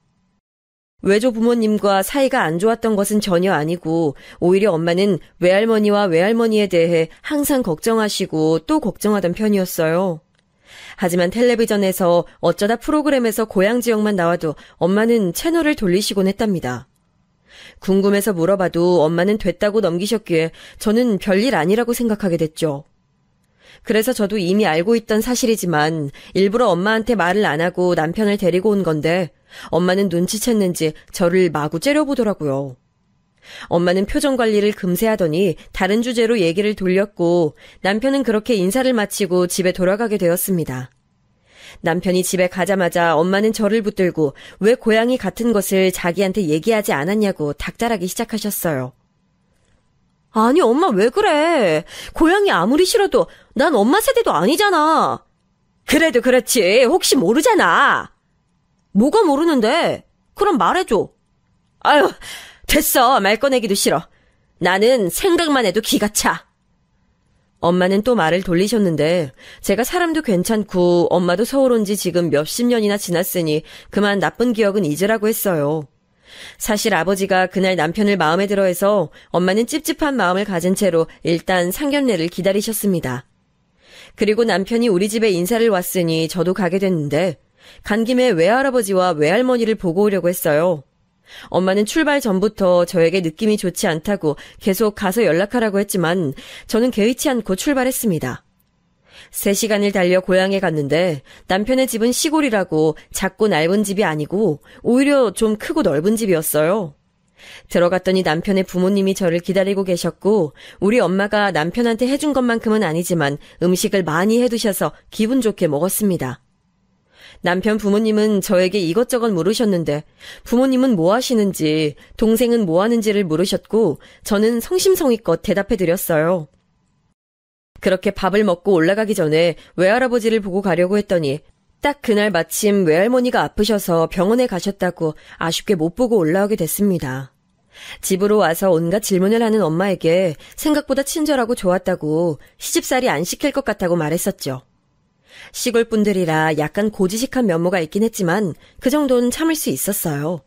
외조 부모님과 사이가 안 좋았던 것은 전혀 아니고 오히려 엄마는 외할머니와 외할머니에 대해 항상 걱정하시고 또 걱정하던 편이었어요. 하지만 텔레비전에서 어쩌다 프로그램에서 고향 지역만 나와도 엄마는 채널을 돌리시곤 했답니다. 궁금해서 물어봐도 엄마는 됐다고 넘기셨기에 저는 별일 아니라고 생각하게 됐죠. 그래서 저도 이미 알고 있던 사실이지만 일부러 엄마한테 말을 안 하고 남편을 데리고 온 건데 엄마는 눈치챘는지 저를 마구 째려보더라고요. 엄마는 표정 관리를 금세 하더니 다른 주제로 얘기를 돌렸고 남편은 그렇게 인사를 마치고 집에 돌아가게 되었습니다. 남편이 집에 가자마자 엄마는 저를 붙들고 왜 고양이 같은 것을 자기한테 얘기하지 않았냐고 닥달하기 시작하셨어요. 아니 엄마 왜 그래? 고양이 아무리 싫어도 난 엄마 세대도 아니잖아. 그래도 그렇지 혹시 모르잖아. 뭐가 모르는데? 그럼 말해줘. 아유 됐어 말 꺼내기도 싫어. 나는 생각만 해도 기가 차. 엄마는 또 말을 돌리셨는데 제가 사람도 괜찮고 엄마도 서울 온 지 지금 몇십 년이나 지났으니 그만 나쁜 기억은 잊으라고 했어요. 사실 아버지가 그날 남편을 마음에 들어해서 엄마는 찝찝한 마음을 가진 채로 일단 상견례를 기다리셨습니다. 그리고 남편이 우리 집에 인사를 왔으니 저도 가게 됐는데 간 김에 외할아버지와 외할머니를 보고 오려고 했어요. 엄마는 출발 전부터 저에게 느낌이 좋지 않다고 계속 가서 연락하라고 했지만 저는 개의치 않고 출발했습니다. 3시간을 달려 고향에 갔는데 남편의 집은 시골이라고 작고 넓은 집이 아니고 오히려 좀 크고 넓은 집이었어요. 들어갔더니 남편의 부모님이 저를 기다리고 계셨고 우리 엄마가 남편한테 해준 것만큼은 아니지만 음식을 많이 해두셔서 기분 좋게 먹었습니다. 남편 부모님은 저에게 이것저것 물으셨는데 부모님은 뭐 하시는지 동생은 뭐 하는지를 물으셨고 저는 성심성의껏 대답해드렸어요. 그렇게 밥을 먹고 올라가기 전에 외할아버지를 보고 가려고 했더니 딱 그날 마침 외할머니가 아프셔서 병원에 가셨다고 아쉽게 못 보고 올라오게 됐습니다. 집으로 와서 온갖 질문을 하는 엄마에게 생각보다 친절하고 좋았다고 시집살이 안 시킬 것 같다고 말했었죠. 시골 분들이라 약간 고지식한 면모가 있긴 했지만 그 정도는 참을 수 있었어요.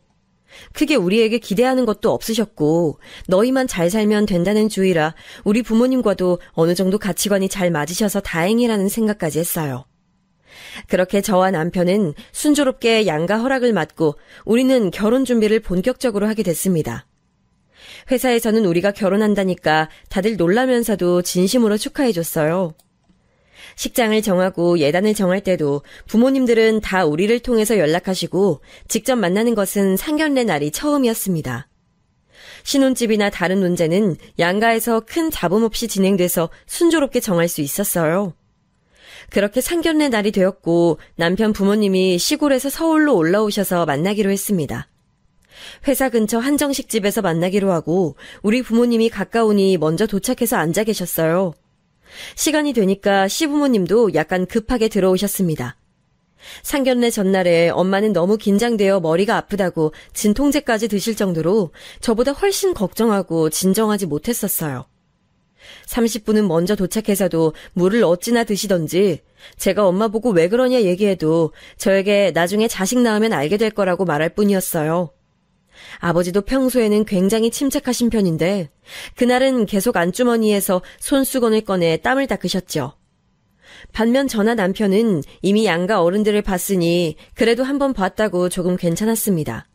크게 우리에게 기대하는 것도 없으셨고 너희만 잘 살면 된다는 주의라 우리 부모님과도 어느 정도 가치관이 잘 맞으셔서 다행이라는 생각까지 했어요. 그렇게 저와 남편은 순조롭게 양가 허락을 받고 우리는 결혼 준비를 본격적으로 하게 됐습니다. 회사에서는 우리가 결혼한다니까 다들 놀라면서도 진심으로 축하해줬어요. 식장을 정하고 예단을 정할 때도 부모님들은 다 우리를 통해서 연락하시고 직접 만나는 것은 상견례 날이 처음이었습니다. 신혼집이나 다른 문제는 양가에서 큰 잡음 없이 진행돼서 순조롭게 정할 수 있었어요. 그렇게 상견례 날이 되었고 남편 부모님이 시골에서 서울로 올라오셔서 만나기로 했습니다. 회사 근처 한정식집에서 만나기로 하고 우리 부모님이 가까우니 먼저 도착해서 앉아 계셨어요. 시간이 되니까 시부모님도 약간 급하게 들어오셨습니다. 상견례 전날에 엄마는 너무 긴장되어 머리가 아프다고 진통제까지 드실 정도로 저보다 훨씬 걱정하고 진정하지 못했었어요. 30분은 먼저 도착해서도 물을 어찌나 드시던지 제가 엄마 보고 왜 그러냐 얘기해도 저에게 나중에 자식 낳으면 알게 될 거라고 말할 뿐이었어요. 아버지도 평소에는 굉장히 침착하신 편인데 그날은 계속 안주머니에서 손수건을 꺼내 땀을 닦으셨죠. 반면 저나 남편은 이미 양가 어른들을 봤으니 그래도 한번 봤다고 조금 괜찮았습니다.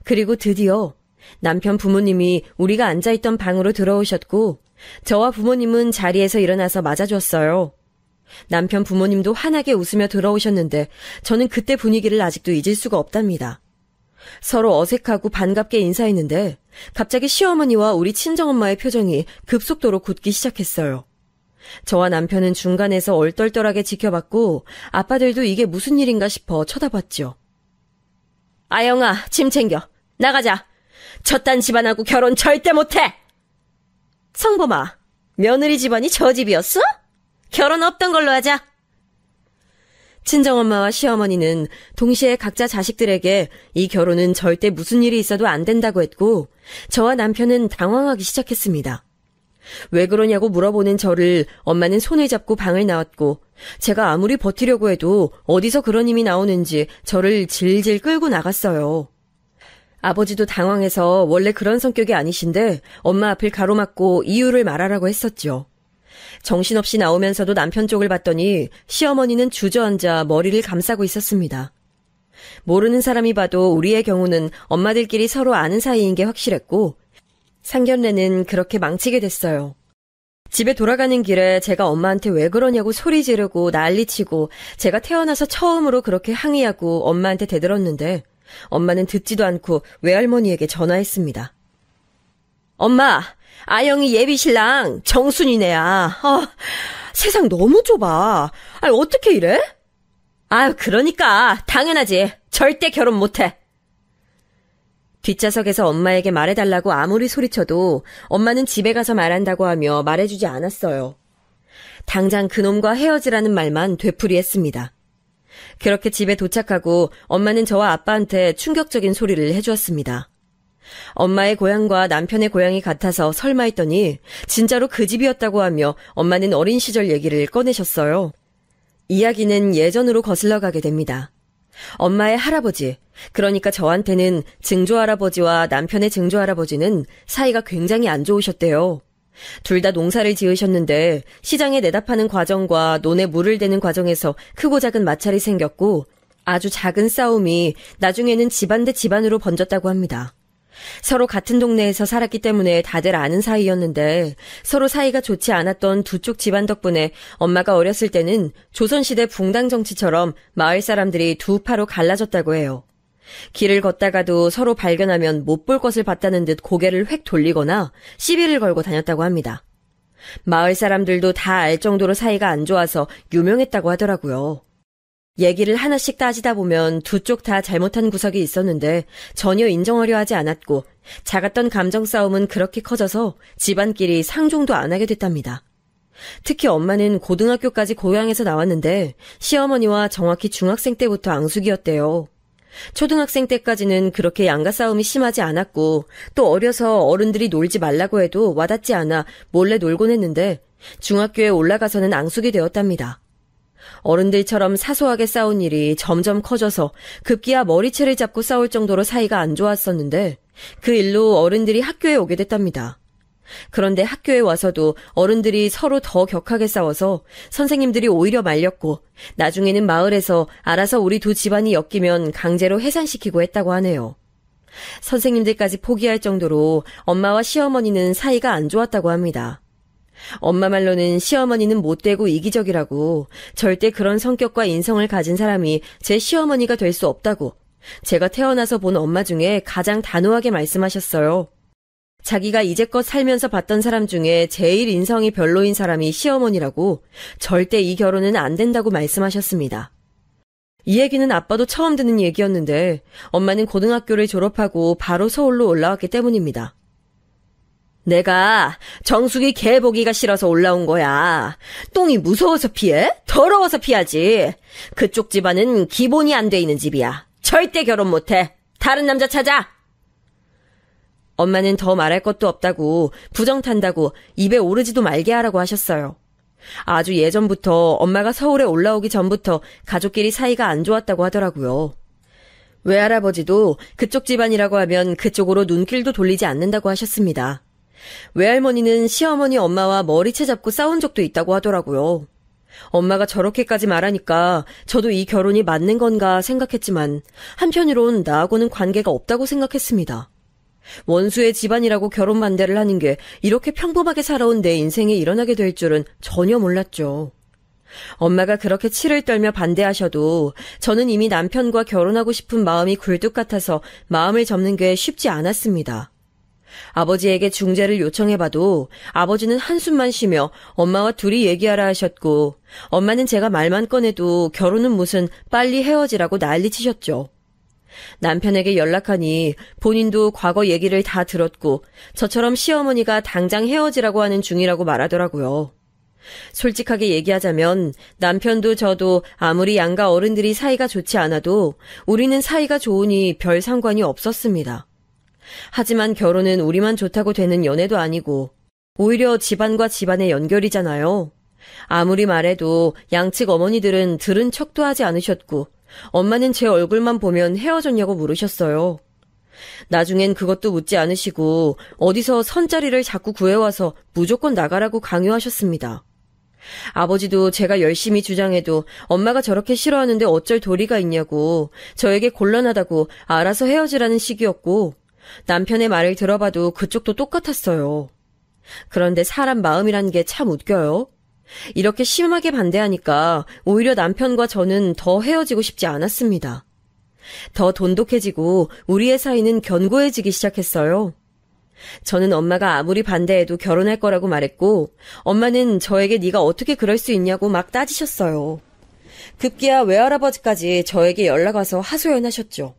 그리고 드디어 남편 부모님이 우리가 앉아있던 방으로 들어오셨고 저와 부모님은 자리에서 일어나서 맞아줬어요. 남편 부모님도 환하게 웃으며 들어오셨는데 저는 그때 분위기를 아직도 잊을 수가 없답니다. 서로 어색하고 반갑게 인사했는데 갑자기 시어머니와 우리 친정엄마의 표정이 급속도로 굳기 시작했어요. 저와 남편은 중간에서 얼떨떨하게 지켜봤고 아빠들도 이게 무슨 일인가 싶어 쳐다봤죠. 아영아, 짐 챙겨. 나가자. 저딴 집안하고 결혼 절대 못해. 성범아, 며느리 집안이 저 집이었어? 결혼 없던 걸로 하자. 친정엄마와 시어머니는 동시에 각자 자식들에게 이 결혼은 절대 무슨 일이 있어도 안 된다고 했고 저와 남편은 당황하기 시작했습니다. 왜 그러냐고 물어보는 저를 엄마는 손을 잡고 방을 나왔고 제가 아무리 버티려고 해도 어디서 그런 힘이 나오는지 저를 질질 끌고 나갔어요. 아버지도 당황해서 원래 그런 성격이 아니신데 엄마 앞을 가로막고 이유를 말하라고 했었죠. 정신없이 나오면서도 남편 쪽을 봤더니 시어머니는 주저앉아 머리를 감싸고 있었습니다. 모르는 사람이 봐도 우리의 경우는 엄마들끼리 서로 아는 사이인 게 확실했고 상견례는 그렇게 망치게 됐어요. 집에 돌아가는 길에 제가 엄마한테 왜 그러냐고 소리 지르고 난리치고 제가 태어나서 처음으로 그렇게 항의하고 엄마한테 대들었는데 엄마는 듣지도 않고 외할머니에게 전화했습니다. 엄마, 아영이 예비신랑 정순이네야. 세상 너무 좁아. 어떻게 이래? 그러니까 당연하지. 절대 결혼 못해. 뒷좌석에서 엄마에게 말해달라고 아무리 소리쳐도 엄마는 집에 가서 말한다고 하며 말해주지 않았어요. 당장 그놈과 헤어지라는 말만 되풀이했습니다. 그렇게 집에 도착하고 엄마는 저와 아빠한테 충격적인 소리를 해주었습니다. 엄마의 고향과 남편의 고향이 같아서 설마 했더니 진짜로 그 집이었다고 하며 엄마는 어린 시절 얘기를 꺼내셨어요. 이야기는 예전으로 거슬러 가게 됩니다. 엄마의 할아버지, 그러니까 저한테는 증조할아버지와 남편의 증조할아버지는 사이가 굉장히 안 좋으셨대요. 둘 다 농사를 지으셨는데 시장에 내다 파는 과정과 논에 물을 대는 과정에서 크고 작은 마찰이 생겼고 아주 작은 싸움이 나중에는 집안 대 집안으로 번졌다고 합니다. 서로 같은 동네에서 살았기 때문에 다들 아는 사이였는데 서로 사이가 좋지 않았던 두 쪽 집안 덕분에 엄마가 어렸을 때는 조선시대 붕당 정치처럼 마을 사람들이 두 파로 갈라졌다고 해요. 길을 걷다가도 서로 발견하면 못 볼 것을 봤다는 듯 고개를 획 돌리거나 시비를 걸고 다녔다고 합니다. 마을 사람들도 다 알 정도로 사이가 안 좋아서 유명했다고 하더라고요. 얘기를 하나씩 따지다 보면 두 쪽 다 잘못한 구석이 있었는데 전혀 인정하려 하지 않았고 작았던 감정 싸움은 그렇게 커져서 집안끼리 상종도 안 하게 됐답니다. 특히 엄마는 고등학교까지 고향에서 나왔는데 시어머니와 정확히 중학생 때부터 앙숙이었대요. 초등학생 때까지는 그렇게 양가 싸움이 심하지 않았고 또 어려서 어른들이 놀지 말라고 해도 와닿지 않아 몰래 놀곤 했는데 중학교에 올라가서는 앙숙이 되었답니다. 어른들처럼 사소하게 싸운 일이 점점 커져서 급기야 머리채를 잡고 싸울 정도로 사이가 안 좋았었는데 그 일로 어른들이 학교에 오게 됐답니다. 그런데 학교에 와서도 어른들이 서로 더 격하게 싸워서 선생님들이 오히려 말렸고 나중에는 마을에서 알아서 우리 두 집안이 엮이면 강제로 해산시키고 했다고 하네요. 선생님들까지 포기할 정도로 엄마와 시어머니는 사이가 안 좋았다고 합니다. 엄마 말로는 시어머니는 못되고 이기적이라고 절대 그런 성격과 인성을 가진 사람이 제 시어머니가 될 수 없다고 제가 태어나서 본 엄마 중에 가장 단호하게 말씀하셨어요. 자기가 이제껏 살면서 봤던 사람 중에 제일 인성이 별로인 사람이 시어머니라고 절대 이 결혼은 안 된다고 말씀하셨습니다. 이 얘기는 아빠도 처음 듣는 얘기였는데 엄마는 고등학교를 졸업하고 바로 서울로 올라왔기 때문입니다. 내가 정숙이 개 보기가 싫어서 올라온 거야. 똥이 무서워서 피해? 더러워서 피하지. 그쪽 집안은 기본이 안 돼 있는 집이야. 절대 결혼 못해. 다른 남자 찾아. 엄마는 더 말할 것도 없다고 부정 탄다고 입에 오르지도 말게 하라고 하셨어요. 아주 예전부터 엄마가 서울에 올라오기 전부터 가족끼리 사이가 안 좋았다고 하더라고요. 외할아버지도 그쪽 집안이라고 하면 그쪽으로 눈길도 돌리지 않는다고 하셨습니다. 외할머니는 시어머니 엄마와 머리채 잡고 싸운 적도 있다고 하더라고요. 엄마가 저렇게까지 말하니까 저도 이 결혼이 맞는 건가 생각했지만 한편으론 나하고는 관계가 없다고 생각했습니다. 원수의 집안이라고 결혼 반대를 하는 게 이렇게 평범하게 살아온 내 인생에 일어나게 될 줄은 전혀 몰랐죠. 엄마가 그렇게 치를 떨며 반대하셔도 저는 이미 남편과 결혼하고 싶은 마음이 굴뚝 같아서 마음을 접는 게 쉽지 않았습니다. 아버지에게 중재를 요청해봐도 아버지는 한숨만 쉬며 엄마와 둘이 얘기하라 하셨고 엄마는 제가 말만 꺼내도 결혼은 무슨 빨리 헤어지라고 난리치셨죠. 남편에게 연락하니 본인도 과거 얘기를 다 들었고 저처럼 시어머니가 당장 헤어지라고 하는 중이라고 말하더라고요. 솔직하게 얘기하자면 남편도 저도 아무리 양가 어른들이 사이가 좋지 않아도 우리는 사이가 좋으니 별 상관이 없었습니다. 하지만 결혼은 우리만 좋다고 되는 연애도 아니고 오히려 집안과 집안의 연결이잖아요. 아무리 말해도 양측 어머니들은 들은 척도 하지 않으셨고 엄마는 제 얼굴만 보면 헤어졌냐고 물으셨어요. 나중엔 그것도 묻지 않으시고 어디서 선자리를 자꾸 구해와서 무조건 나가라고 강요하셨습니다. 아버지도 제가 열심히 주장해도 엄마가 저렇게 싫어하는데 어쩔 도리가 있냐고, 저에게 곤란하다고 알아서 헤어지라는 식이었고, 남편의 말을 들어봐도 그쪽도 똑같았어요. 그런데 사람 마음이란 게 참 웃겨요. 이렇게 심하게 반대하니까 오히려 남편과 저는 더 헤어지고 싶지 않았습니다. 더 돈독해지고 우리의 사이는 견고해지기 시작했어요. 저는 엄마가 아무리 반대해도 결혼할 거라고 말했고, 엄마는 저에게 네가 어떻게 그럴 수 있냐고 막 따지셨어요. 급기야 외할아버지까지 저에게 연락 와서 하소연하셨죠.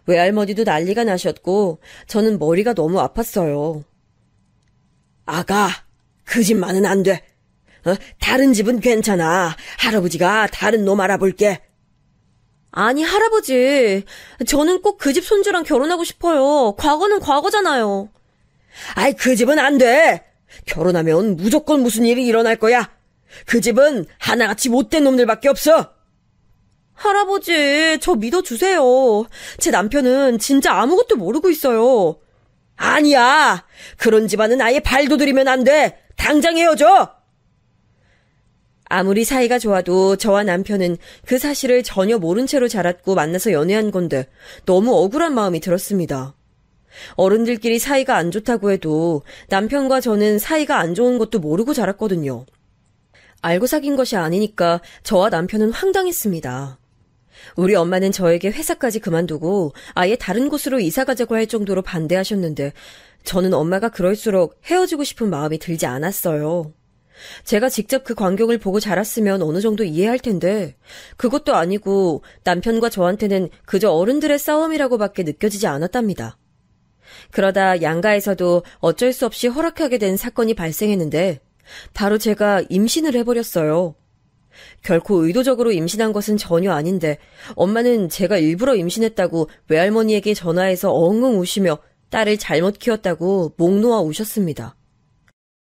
외할머니도 난리가 나셨고 저는 머리가 너무 아팠어요. 아가, 그 집만은 안 돼. 다른 집은 괜찮아. 할아버지가 다른 놈 알아볼게. 아니, 할아버지, 저는 꼭 그 집 손주랑 결혼하고 싶어요. 과거는 과거잖아요. 아이, 그 집은 안 돼. 결혼하면 무조건 무슨 일이 일어날 거야. 그 집은 하나같이 못된 놈들밖에 없어. 할아버지, 저 믿어주세요. 제 남편은 진짜 아무것도 모르고 있어요. 아니야. 그런 집안은 아예 발도 들이면 안 돼. 당장 헤어져. 아무리 사이가 좋아도 저와 남편은 그 사실을 전혀 모른 채로 자랐고 만나서 연애한 건데 너무 억울한 마음이 들었습니다. 어른들끼리 사이가 안 좋다고 해도 남편과 저는 사이가 안 좋은 것도 모르고 자랐거든요. 알고 사귄 것이 아니니까 저와 남편은 황당했습니다. 우리 엄마는 저에게 회사까지 그만두고 아예 다른 곳으로 이사 가자고 할 정도로 반대하셨는데 저는 엄마가 그럴수록 헤어지고 싶은 마음이 들지 않았어요. 제가 직접 그 광경을 보고 자랐으면 어느 정도 이해할 텐데 그것도 아니고 남편과 저한테는 그저 어른들의 싸움이라고밖에 느껴지지 않았답니다. 그러다 양가에서도 어쩔 수 없이 허락하게 된 사건이 발생했는데 바로 제가 임신을 해버렸어요. 결코 의도적으로 임신한 것은 전혀 아닌데 엄마는 제가 일부러 임신했다고 외할머니에게 전화해서 엉엉 우시며 딸을 잘못 키웠다고 목 놓아 우셨습니다.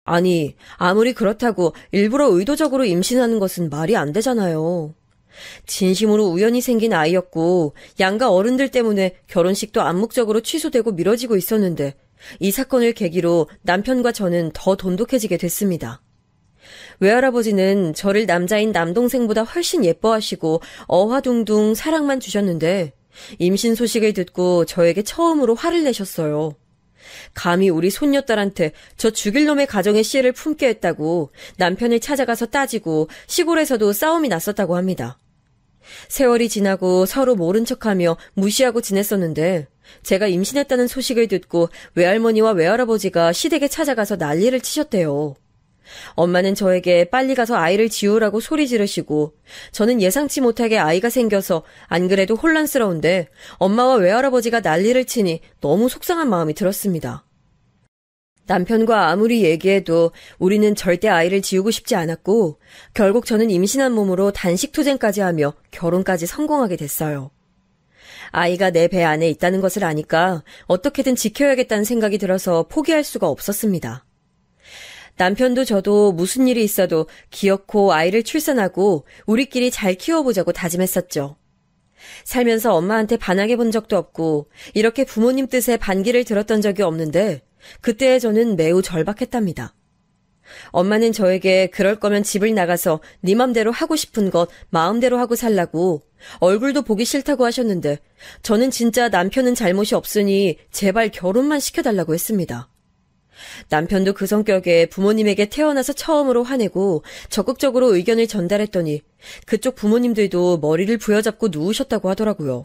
아니, 아무리 그렇다고 일부러 의도적으로 임신하는 것은 말이 안 되잖아요. 진심으로 우연히 생긴 아이였고 양가 어른들 때문에 결혼식도 암묵적으로 취소되고 미뤄지고 있었는데 이 사건을 계기로 남편과 저는 더 돈독해지게 됐습니다. 외할아버지는 저를 남자인 남동생보다 훨씬 예뻐하시고 어화둥둥 사랑만 주셨는데 임신 소식을 듣고 저에게 처음으로 화를 내셨어요. 감히 우리 손녀딸한테 저 죽일 놈의 가정의 씨를 품게 했다고 남편을 찾아가서 따지고 시골에서도 싸움이 났었다고 합니다. 세월이 지나고 서로 모른 척하며 무시하고 지냈었는데 제가 임신했다는 소식을 듣고 외할머니와 외할아버지가 시댁에 찾아가서 난리를 치셨대요. 엄마는 저에게 빨리 가서 아이를 지우라고 소리 지르시고 저는 예상치 못하게 아이가 생겨서 안 그래도 혼란스러운데 엄마와 외할아버지가 난리를 치니 너무 속상한 마음이 들었습니다. 남편과 아무리 얘기해도 우리는 절대 아이를 지우고 싶지 않았고 결국 저는 임신한 몸으로 단식투쟁까지 하며 결혼까지 성공하게 됐어요. 아이가 내 배 안에 있다는 것을 아니까 어떻게든 지켜야겠다는 생각이 들어서 포기할 수가 없었습니다. 남편도 저도 무슨 일이 있어도 기어코 아이를 출산하고 우리끼리 잘 키워보자고 다짐했었죠. 살면서 엄마한테 반항해 본 적도 없고 이렇게 부모님 뜻에 반기를 들었던 적이 없는데 그때의 저는 매우 절박했답니다. 엄마는 저에게 그럴 거면 집을 나가서 네 맘대로 하고 싶은 것 마음대로 하고 살라고 얼굴도 보기 싫다고 하셨는데 저는 진짜 남편은 잘못이 없으니 제발 결혼만 시켜달라고 했습니다. 남편도 그 성격에 부모님에게 태어나서 처음으로 화내고 적극적으로 의견을 전달했더니 그쪽 부모님들도 머리를 부여잡고 누우셨다고 하더라고요.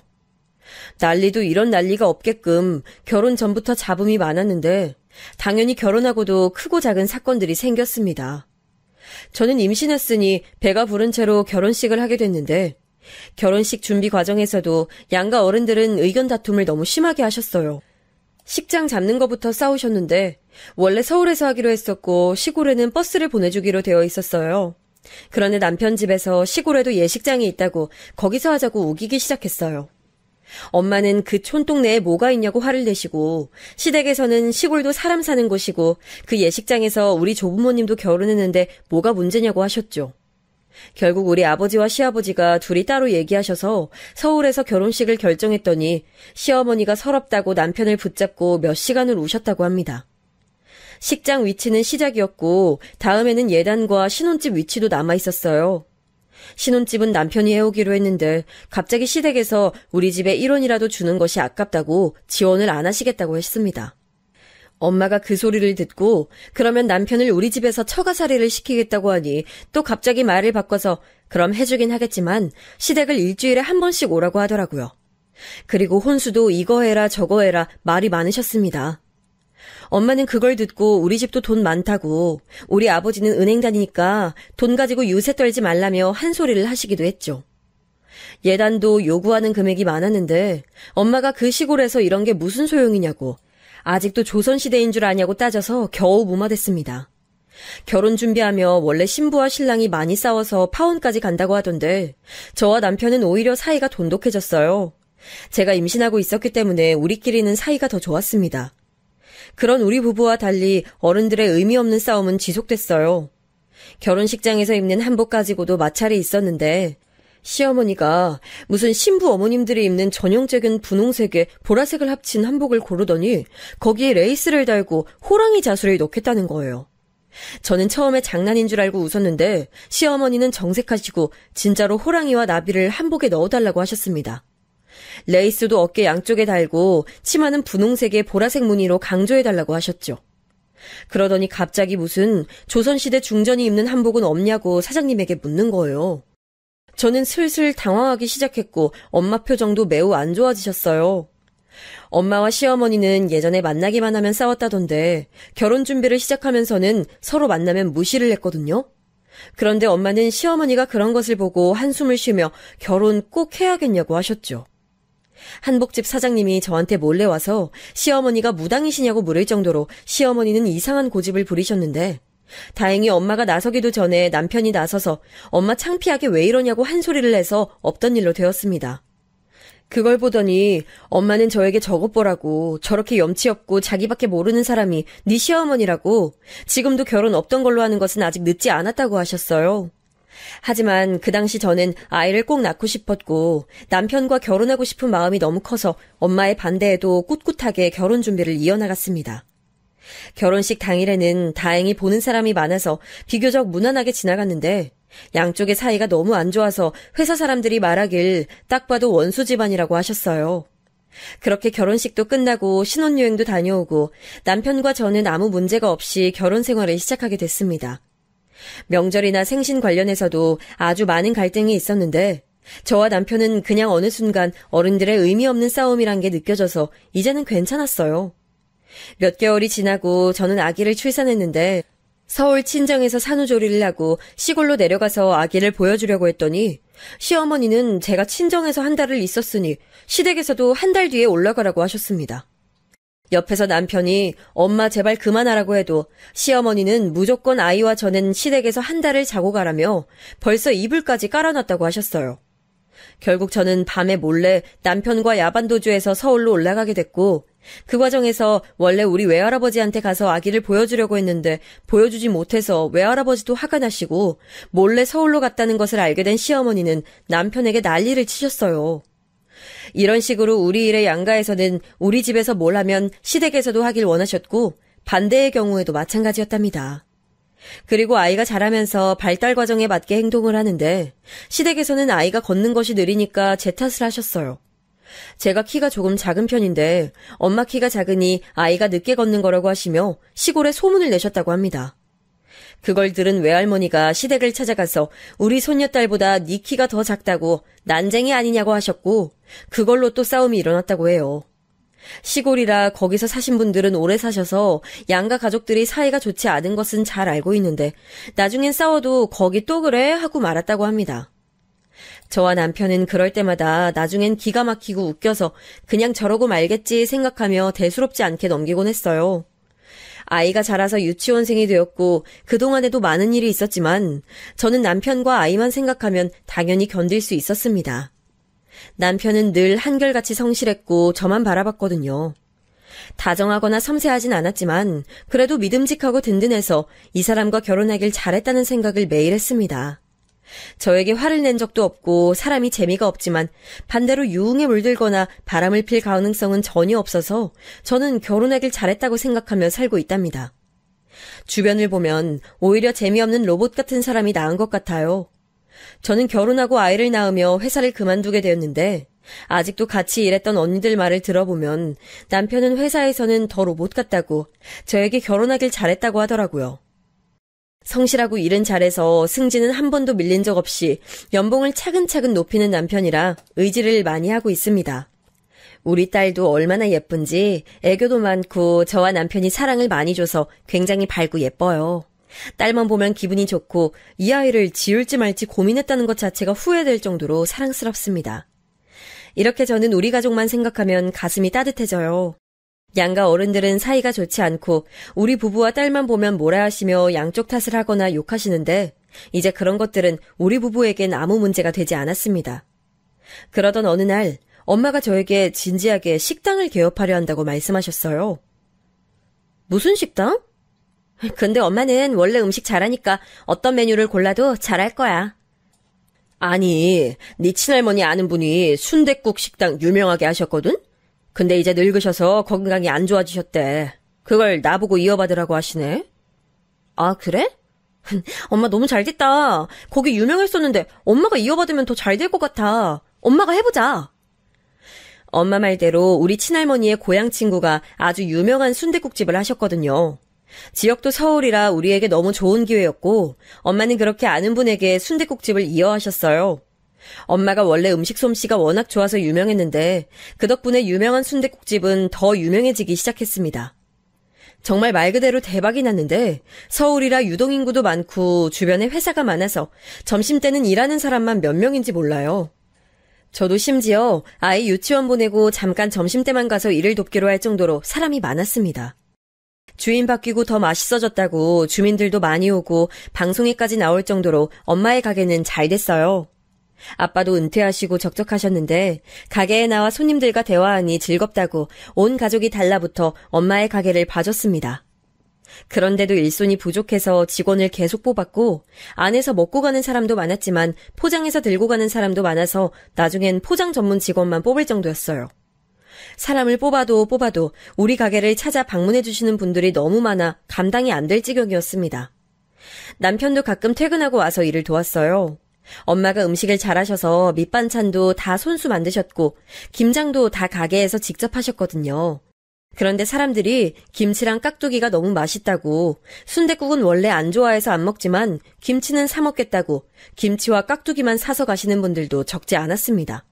난리도 이런 난리가 없게끔 결혼 전부터 잡음이 많았는데 당연히 결혼하고도 크고 작은 사건들이 생겼습니다. 저는 임신했으니 배가 부른 채로 결혼식을 하게 됐는데 결혼식 준비 과정에서도 양가 어른들은 의견 다툼을 너무 심하게 하셨어요. 식장 잡는 것부터 싸우셨는데 원래 서울에서 하기로 했었고 시골에는 버스를 보내주기로 되어 있었어요. 그런데 남편 집에서 시골에도 예식장이 있다고 거기서 하자고 우기기 시작했어요. 엄마는 그 촌동네에 뭐가 있냐고 화를 내시고 시댁에서는 시골도 사람 사는 곳이고 그 예식장에서 우리 조부모님도 결혼했는데 뭐가 문제냐고 하셨죠. 결국 우리 아버지와 시아버지가 둘이 따로 얘기하셔서 서울에서 결혼식을 결정했더니 시어머니가 서럽다고 남편을 붙잡고 몇 시간을 우셨다고 합니다. 식장 위치는 시작이었고 다음에는 예단과 신혼집 위치도 남아있었어요. 신혼집은 남편이 해오기로 했는데 갑자기 시댁에서 우리 집에 1원이라도 주는 것이 아깝다고 지원을 안 하시겠다고 했습니다. 엄마가 그 소리를 듣고 그러면 남편을 우리 집에서 처가살이를 시키겠다고 하니 또 갑자기 말을 바꿔서 그럼 해주긴 하겠지만 시댁을 일주일에 한 번씩 오라고 하더라고요. 그리고 혼수도 이거 해라 저거 해라 말이 많으셨습니다. 엄마는 그걸 듣고 우리 집도 돈 많다고 우리 아버지는 은행 다니니까 돈 가지고 유세 떨지 말라며 한 소리를 하시기도 했죠. 예단도 요구하는 금액이 많았는데 엄마가 그 시골에서 이런 게 무슨 소용이냐고 아직도 조선시대인 줄 아냐고 따져서 겨우 무마됐습니다. 결혼 준비하며 원래 신부와 신랑이 많이 싸워서 파혼까지 간다고 하던데 저와 남편은 오히려 사이가 돈독해졌어요. 제가 임신하고 있었기 때문에 우리끼리는 사이가 더 좋았습니다. 그런 우리 부부와 달리 어른들의 의미 없는 싸움은 지속됐어요. 결혼식장에서 입는 한복 가지고도 마찰이 있었는데 시어머니가 무슨 신부 어머님들이 입는 전형적인 분홍색에 보라색을 합친 한복을 고르더니 거기에 레이스를 달고 호랑이 자수를 넣겠다는 거예요. 저는 처음에 장난인 줄 알고 웃었는데 시어머니는 정색하시고 진짜로 호랑이와 나비를 한복에 넣어달라고 하셨습니다. 레이스도 어깨 양쪽에 달고 치마는 분홍색의 보라색 무늬로 강조해달라고 하셨죠. 그러더니 갑자기 무슨 조선시대 중전이 입는 한복은 없냐고 사장님에게 묻는 거예요. 저는 슬슬 당황하기 시작했고 엄마 표정도 매우 안 좋아지셨어요. 엄마와 시어머니는 예전에 만나기만 하면 싸웠다던데 결혼 준비를 시작하면서는 서로 만나면 무시를 했거든요. 그런데 엄마는 시어머니가 그런 것을 보고 한숨을 쉬며 결혼 꼭 해야겠냐고 하셨죠. 한복집 사장님이 저한테 몰래 와서 시어머니가 무당이시냐고 물을 정도로 시어머니는 이상한 고집을 부리셨는데 다행히 엄마가 나서기도 전에 남편이 나서서 엄마 창피하게 왜 이러냐고 한 소리를 해서 없던 일로 되었습니다. 그걸 보더니 엄마는 저에게 저것 보라고 저렇게 염치 없고 자기밖에 모르는 사람이 네 시어머니라고 지금도 결혼 없던 걸로 하는 것은 아직 늦지 않았다고 하셨어요. 하지만 그 당시 저는 아이를 꼭 낳고 싶었고 남편과 결혼하고 싶은 마음이 너무 커서 엄마의 반대에도 꿋꿋하게 결혼 준비를 이어나갔습니다. 결혼식 당일에는 다행히 보는 사람이 많아서 비교적 무난하게 지나갔는데 양쪽의 사이가 너무 안 좋아서 회사 사람들이 말하길 딱 봐도 원수 집안이라고 하셨어요. 그렇게 결혼식도 끝나고 신혼여행도 다녀오고 남편과 저는 아무 문제가 없이 결혼 생활을 시작하게 됐습니다. 명절이나 생신 관련해서도 아주 많은 갈등이 있었는데 저와 남편은 그냥 어느 순간 어른들의 의미 없는 싸움이란 게 느껴져서 이제는 괜찮았어요. 몇 개월이 지나고 저는 아기를 출산했는데 서울 친정에서 산후조리를 하고 시골로 내려가서 아기를 보여주려고 했더니 시어머니는 제가 친정에서 한 달을 있었으니 시댁에서도 한 달 뒤에 올라가라고 하셨습니다. 옆에서 남편이 엄마 제발 그만하라고 해도 시어머니는 무조건 아이와 저는 시댁에서 한 달을 자고 가라며 벌써 이불까지 깔아놨다고 하셨어요. 결국 저는 밤에 몰래 남편과 야반도주해서 서울로 올라가게 됐고 그 과정에서 원래 우리 외할아버지한테 가서 아기를 보여주려고 했는데 보여주지 못해서 외할아버지도 화가 나시고 몰래 서울로 갔다는 것을 알게 된 시어머니는 남편에게 난리를 치셨어요. 이런 식으로 우리 일의 양가에서는 우리 집에서 뭘 하면 시댁에서도 하길 원하셨고 반대의 경우에도 마찬가지였답니다. 그리고 아이가 자라면서 발달 과정에 맞게 행동을 하는데 시댁에서는 아이가 걷는 것이 느리니까 제 탓을 하셨어요. 제가 키가 조금 작은 편인데 엄마 키가 작으니 아이가 늦게 걷는 거라고 하시며 시골에 소문을 내셨다고 합니다. 그걸 들은 외할머니가 시댁을 찾아가서 우리 손녀딸보다 네 키가 더 작다고 난쟁이 아니냐고 하셨고 그걸로 또 싸움이 일어났다고 해요. 시골이라 거기서 사신 분들은 오래 사셔서 양가 가족들이 사이가 좋지 않은 것은 잘 알고 있는데 나중엔 싸워도 거기 또 그래 하고 말았다고 합니다. 저와 남편은 그럴 때마다 나중엔 기가 막히고 웃겨서 그냥 저러고 말겠지 생각하며 대수롭지 않게 넘기곤 했어요. 아이가 자라서 유치원생이 되었고 그동안에도 많은 일이 있었지만 저는 남편과 아이만 생각하면 당연히 견딜 수 있었습니다. 남편은 늘 한결같이 성실했고 저만 바라봤거든요. 다정하거나 섬세하진 않았지만 그래도 믿음직하고 든든해서 이 사람과 결혼하길 잘했다는 생각을 매일 했습니다. 저에게 화를 낸 적도 없고 사람이 재미가 없지만 반대로 유흥에 물들거나 바람을 필 가능성은 전혀 없어서 저는 결혼하길 잘했다고 생각하며 살고 있답니다. 주변을 보면 오히려 재미없는 로봇 같은 사람이 나은 것 같아요. 저는 결혼하고 아이를 낳으며 회사를 그만두게 되었는데 아직도 같이 일했던 언니들 말을 들어보면 남편은 회사에서는 더 로봇 같다고 저에게 결혼하길 잘했다고 하더라고요. 성실하고 일은 잘해서 승진은 한 번도 밀린 적 없이 연봉을 차근차근 높이는 남편이라 의지를 많이 하고 있습니다. 우리 딸도 얼마나 예쁜지 애교도 많고 저와 남편이 사랑을 많이 줘서 굉장히 밝고 예뻐요. 딸만 보면 기분이 좋고 이 아이를 지을지 말지 고민했다는 것 자체가 후회될 정도로 사랑스럽습니다. 이렇게 저는 우리 가족만 생각하면 가슴이 따뜻해져요. 양가 어른들은 사이가 좋지 않고 우리 부부와 딸만 보면 뭐라 하시며 양쪽 탓을 하거나 욕하시는데 이제 그런 것들은 우리 부부에겐 아무 문제가 되지 않았습니다. 그러던 어느 날 엄마가 저에게 진지하게 식당을 개업하려 한다고 말씀하셨어요. 무슨 식당? 근데 엄마는 원래 음식 잘하니까 어떤 메뉴를 골라도 잘할 거야. 아니, 네 친할머니 아는 분이 순댓국 식당 유명하게 하셨거든? 근데 이제 늙으셔서 건강이 안 좋아지셨대. 그걸 나보고 이어받으라고 하시네. 아, 그래? 엄마 너무 잘됐다. 거기 유명했었는데 엄마가 이어받으면 더 잘 될 것 같아. 엄마가 해보자. 엄마 말대로 우리 친할머니의 고향 친구가 아주 유명한 순댓국집을 하셨거든요. 지역도 서울이라 우리에게 너무 좋은 기회였고 엄마는 그렇게 아는 분에게 순댓국집을 이어하셨어요. 엄마가 원래 음식 솜씨가 워낙 좋아서 유명했는데 그 덕분에 유명한 순댓국집은 더 유명해지기 시작했습니다. 정말 말 그대로 대박이 났는데 서울이라 유동인구도 많고 주변에 회사가 많아서 점심때는 일하는 사람만 몇 명인지 몰라요. 저도 심지어 아이 유치원 보내고 잠깐 점심때만 가서 일을 돕기로 할 정도로 사람이 많았습니다. 주인 바뀌고 더 맛있어졌다고 주민들도 많이 오고 방송에까지 나올 정도로 엄마의 가게는 잘 됐어요. 아빠도 은퇴하시고 적적하셨는데 가게에 나와 손님들과 대화하니 즐겁다고 온 가족이 달라붙어 엄마의 가게를 봐줬습니다. 그런데도 일손이 부족해서 직원을 계속 뽑았고 안에서 먹고 가는 사람도 많았지만 포장해서 들고 가는 사람도 많아서 나중엔 포장 전문 직원만 뽑을 정도였어요. 사람을 뽑아도 우리 가게를 찾아 방문해 주시는 분들이 너무 많아 감당이 안 될 지경이었습니다. 남편도 가끔 퇴근하고 와서 일을 도왔어요. 엄마가 음식을 잘하셔서 밑반찬도 다 손수 만드셨고 김장도 다 가게에서 직접 하셨거든요. 그런데 사람들이 김치랑 깍두기가 너무 맛있다고 순댓국은 원래 안 좋아해서 안 먹지만 김치는 사 먹겠다고 김치와 깍두기만 사서 가시는 분들도 적지 않았습니다.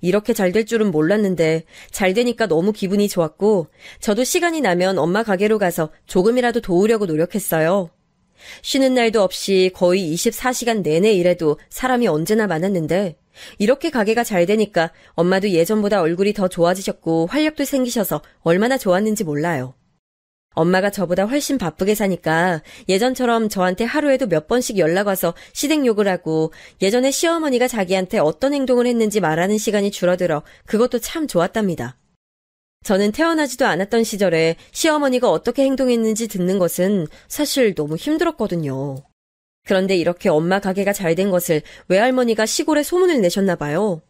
이렇게 잘 될 줄은 몰랐는데 잘 되니까 너무 기분이 좋았고 저도 시간이 나면 엄마 가게로 가서 조금이라도 도우려고 노력했어요. 쉬는 날도 없이 거의 24시간 내내 일해도 사람이 언제나 많았는데 이렇게 가게가 잘 되니까 엄마도 예전보다 얼굴이 더 좋아지셨고 활력도 생기셔서 얼마나 좋았는지 몰라요. 엄마가 저보다 훨씬 바쁘게 사니까 예전처럼 저한테 하루에도 몇 번씩 연락 와서 시댁욕을 하고 예전에 시어머니가 자기한테 어떤 행동을 했는지 말하는 시간이 줄어들어 그것도 참 좋았답니다. 저는 태어나지도 않았던 시절에 시어머니가 어떻게 행동했는지 듣는 것은 사실 너무 힘들었거든요. 그런데 이렇게 엄마 가게가 잘 된 것을 외할머니가 시골에 소문을 내셨나 봐요.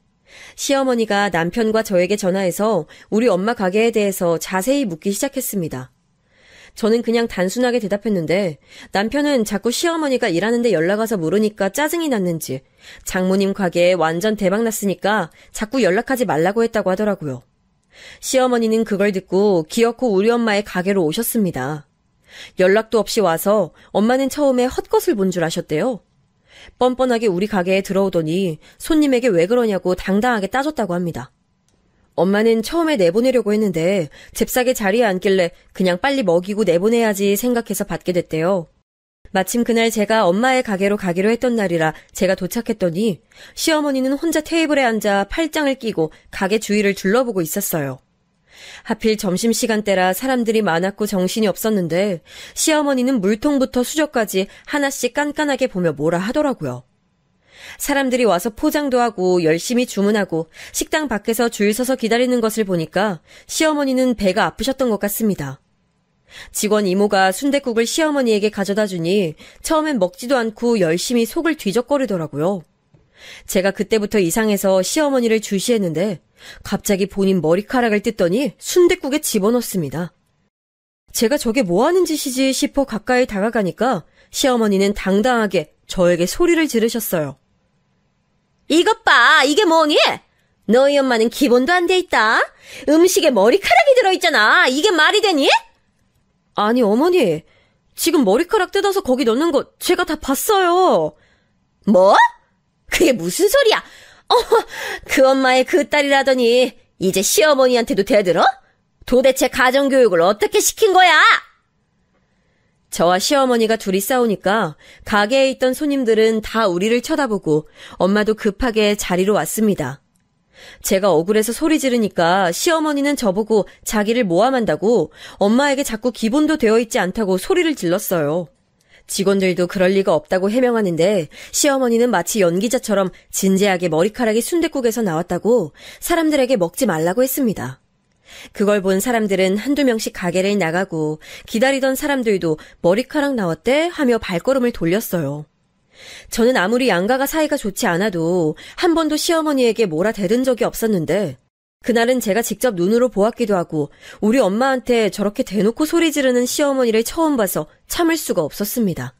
시어머니가 남편과 저에게 전화해서 우리 엄마 가게에 대해서 자세히 묻기 시작했습니다. 저는 그냥 단순하게 대답했는데 남편은 자꾸 시어머니가 일하는데 연락와서 물으니까 짜증이 났는지 장모님 가게에 완전 대박났으니까 자꾸 연락하지 말라고 했다고 하더라고요. 시어머니는 그걸 듣고 기어코 우리 엄마의 가게로 오셨습니다. 연락도 없이 와서 엄마는 처음에 헛것을 본 줄 아셨대요. 뻔뻔하게 우리 가게에 들어오더니 손님에게 왜 그러냐고 당당하게 따졌다고 합니다. 엄마는 처음에 내보내려고 했는데 잽싸게 자리에 앉길래 그냥 빨리 먹이고 내보내야지 생각해서 받게 됐대요. 마침 그날 제가 엄마의 가게로 가기로 했던 날이라 제가 도착했더니 시어머니는 혼자 테이블에 앉아 팔짱을 끼고 가게 주위를 둘러보고 있었어요. 하필 점심시간대라 사람들이 많았고 정신이 없었는데 시어머니는 물통부터 수저까지 하나씩 깐깐하게 보며 뭐라 하더라고요. 사람들이 와서 포장도 하고 열심히 주문하고 식당 밖에서 줄 서서 기다리는 것을 보니까 시어머니는 배가 아프셨던 것 같습니다. 직원 이모가 순댓국을 시어머니에게 가져다 주니 처음엔 먹지도 않고 열심히 속을 뒤적거리더라고요. 제가 그때부터 이상해서 시어머니를 주시했는데 갑자기 본인 머리카락을 뜯더니 순댓국에 집어넣습니다. 제가 저게 뭐 하는 짓이지 싶어 가까이 다가가니까 시어머니는 당당하게 저에게 소리를 지르셨어요. 이것 봐, 이게 뭐니? 너희 엄마는 기본도 안 돼 있다. 음식에 머리카락이 들어있잖아. 이게 말이 되니? 아니 어머니, 지금 머리카락 뜯어서 거기 넣는 거 제가 다 봤어요. 뭐? 그게 무슨 소리야? 그 엄마의 그 딸이라더니 이제 시어머니한테도 대들어? 도대체 가정교육을 어떻게 시킨 거야? 저와 시어머니가 둘이 싸우니까 가게에 있던 손님들은 다 우리를 쳐다보고 엄마도 급하게 자리로 왔습니다. 제가 억울해서 소리 지르니까 시어머니는 저보고 자기를 모함한다고 엄마에게 자꾸 기본도 되어 있지 않다고 소리를 질렀어요. 직원들도 그럴 리가 없다고 해명하는데 시어머니는 마치 연기자처럼 진지하게 머리카락이 순댓국에서 나왔다고 사람들에게 먹지 말라고 했습니다. 그걸 본 사람들은 한두 명씩 가게를 나가고 기다리던 사람들도 머리카락 나왔대 하며 발걸음을 돌렸어요. 저는 아무리 양가가 사이가 좋지 않아도 한 번도 시어머니에게 뭐라 대든 적이 없었는데 그날은 제가 직접 눈으로 보았기도 하고 우리 엄마한테 저렇게 대놓고 소리 지르는 시어머니를 처음 봐서 참을 수가 없었습니다.